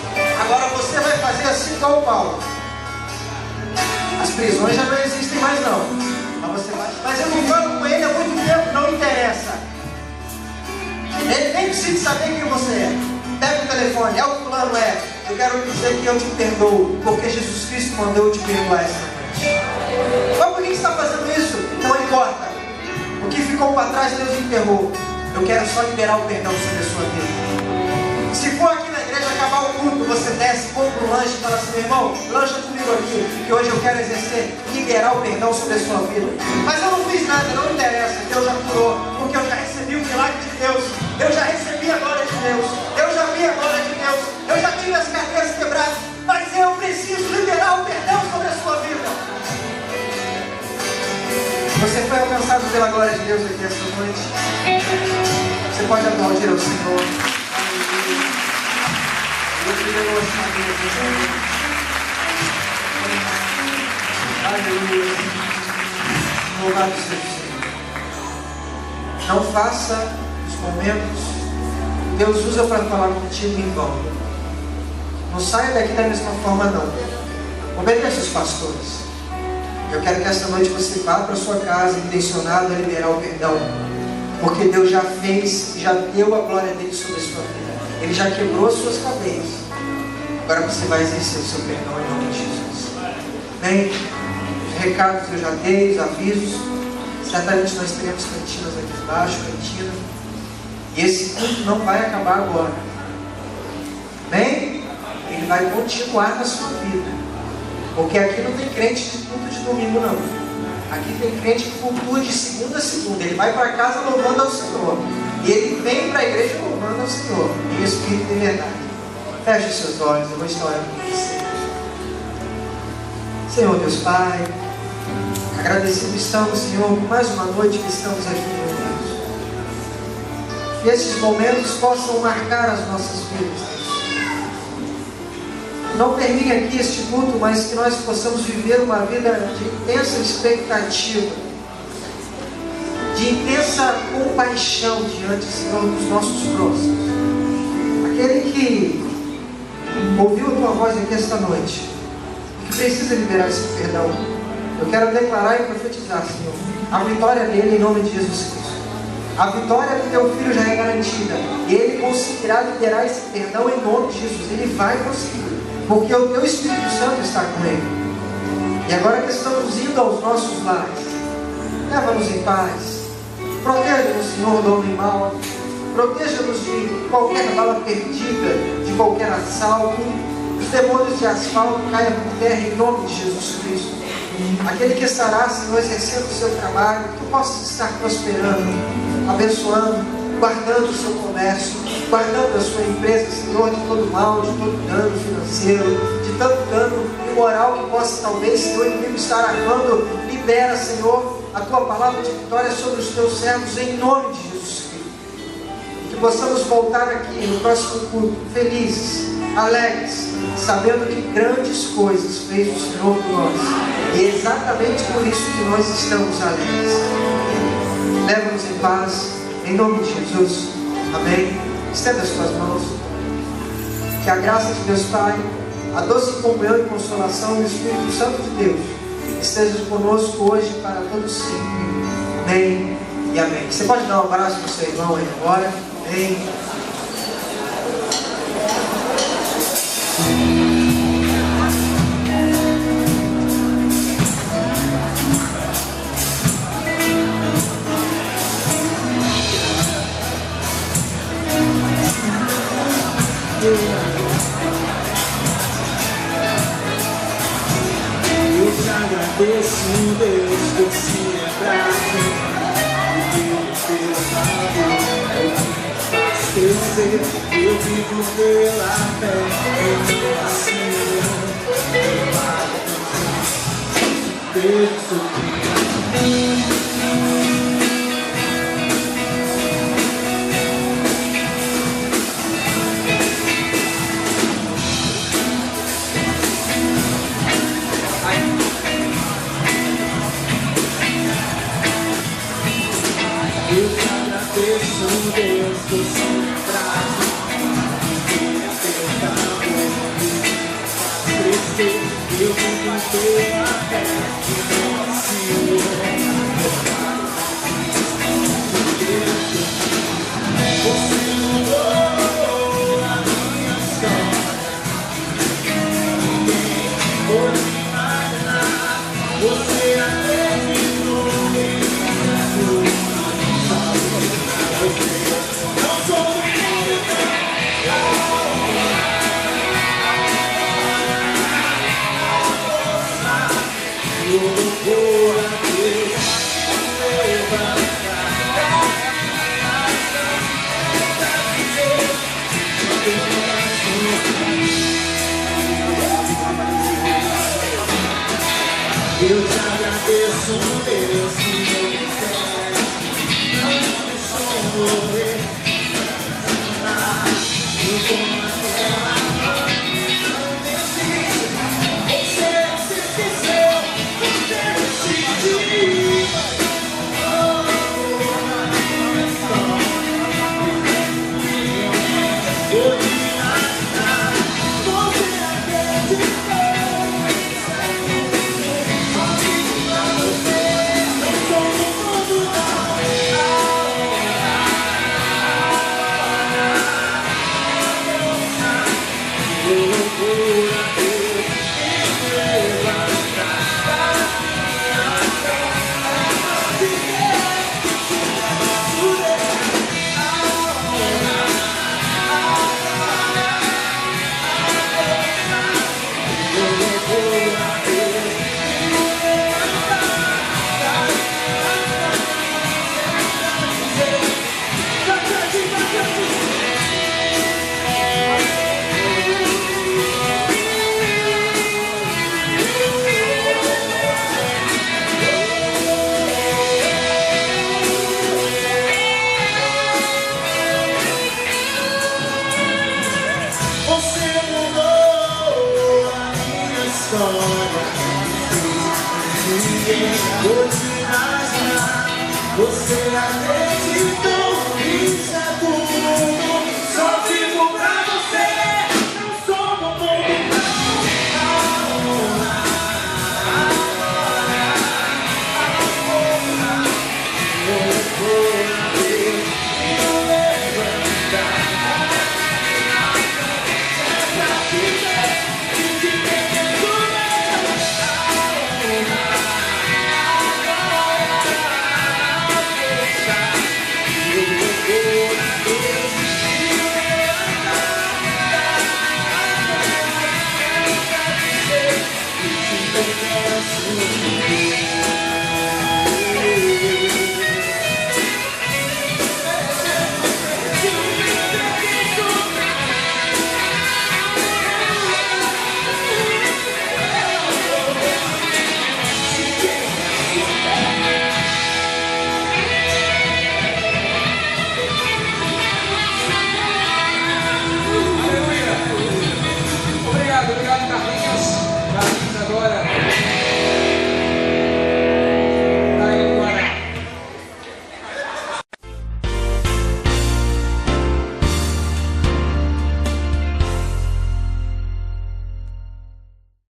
Agora você vai fazer assim igual o Paulo. As prisões já não existem mais não. Mas eu não falo com ele há muito tempo, não interessa. Ele nem precisa saber quem você é. Pega o telefone, é o fulano, é. Eu quero dizer que eu te perdoo, porque Jesus Cristo mandou eu te perdoar essa noite. Mas por que você está fazendo isso? Não importa. O que ficou para trás, Deus enterrou. Eu quero só liberar o perdão sobre a sua vida. Se for aqui na igreja, acabar o culto, você desce, compra um lanche e fala assim: meu irmão, lancha comigo aqui, que hoje eu quero exercer, liberar o perdão sobre a sua vida. Mas eu não fiz nada, não interessa, Deus já curou, porque eu já recebi o milagre de Deus, eu já recebi a glória de Deus, eu já vi a glória de Deus, eu já tive as cadeias quebradas, mas eu preciso liberar o perdão sobre a sua vida. Você foi alcançado pela glória de Deus aqui esta noite. Você pode aplaudir ao Senhor. Aleluia. Louvado seja o Senhor. Não faça os momentos que Deus usa para falar contigo em vão. Não saia daqui da mesma forma não. Obedeça os pastores. Eu quero que esta noite você vá para a sua casa intencionado a liberar o perdão. Porque Deus já fez, já deu a glória dele sobre a sua vida. Ele já quebrou as suas cadeias. Agora você vai exercer o seu perdão em nome de Jesus. Bem, os recados eu já dei, os avisos. Certamente nós teremos cantinas aqui embaixo, cantina. E esse culto não vai acabar agora. Bem, ele vai continuar na sua vida. Porque aqui não tem crente de culto de domingo não. Aqui tem crente que cultua de segunda a segunda. Ele vai para casa louvando ao Senhor. E ele vem para a igreja louvando ao Senhor. Em espírito e verdade. Feche os seus olhos, eu vou estar orando por você. Senhor Deus Pai, agradecido estamos, Senhor, por mais uma noite que estamos aqui reunidos. Que esses momentos possam marcar as nossas vidas. Não termine aqui este culto, mas que nós possamos viver uma vida de intensa expectativa, de intensa compaixão diante, Senhor, dos nossos próximos. Aquele que ouviu a Tua voz aqui esta noite, que precisa liberar esse perdão, eu quero declarar e profetizar, Senhor, a vitória dele em nome de Jesus Cristo. A vitória do Teu Filho já é garantida. Ele conseguirá liberar esse perdão em nome de Jesus. Ele vai conseguir. Porque o Teu Espírito Santo está com ele. E agora que estamos indo aos nossos lares, leva-nos em paz. Proteja-nos, Senhor, do homem mau. Proteja-nos de qualquer bala perdida, de qualquer assalto. Os demônios de asfalto caiam por terra em nome de Jesus Cristo. Aquele que estará, Senhor, exercendo o seu trabalho, que tu possas estar prosperando, abençoando, guardando o seu comércio, guardando a sua empresa, Senhor, de todo mal, de todo dano financeiro, de tanto dano imoral que possa talvez, Senhor, o inimigo estar armando. Libera, Senhor, a Tua palavra de vitória sobre os Teus servos em nome de Jesus Cristo. Que possamos voltar aqui no próximo culto felizes, alegres, sabendo que grandes coisas fez o Senhor por nós. E é exatamente por isso que nós estamos alegres. Leva-nos em paz. Em nome de Jesus, amém. Estenda as tuas mãos. Que a graça de Deus Pai, a doce comunhão e consolação do Espírito Santo de Deus esteja conosco hoje e para todos sempre. Amém e amém. Você pode dar um abraço para o seu irmão aí agora. Amém. Eu te agradeço, Deus, por se lembrar do que Ele fez na vida. eu vivo pela fé, eu não vacilo, Deus suprir. Eu te agradeço, Deus, que eu sou fraco, que é teu amor me faz crescer. Eu vivo pela fé, que não vacilo. Você mudou a minha história, ninguém pode imaginar. Você acreditou em mim. Não sou do mundo, eu vou a Deus levantar. Eu te agradeço, Deus, que eu não deixou morrer. Você mudou a minha história, ninguém pode imaginar. Você acreditou.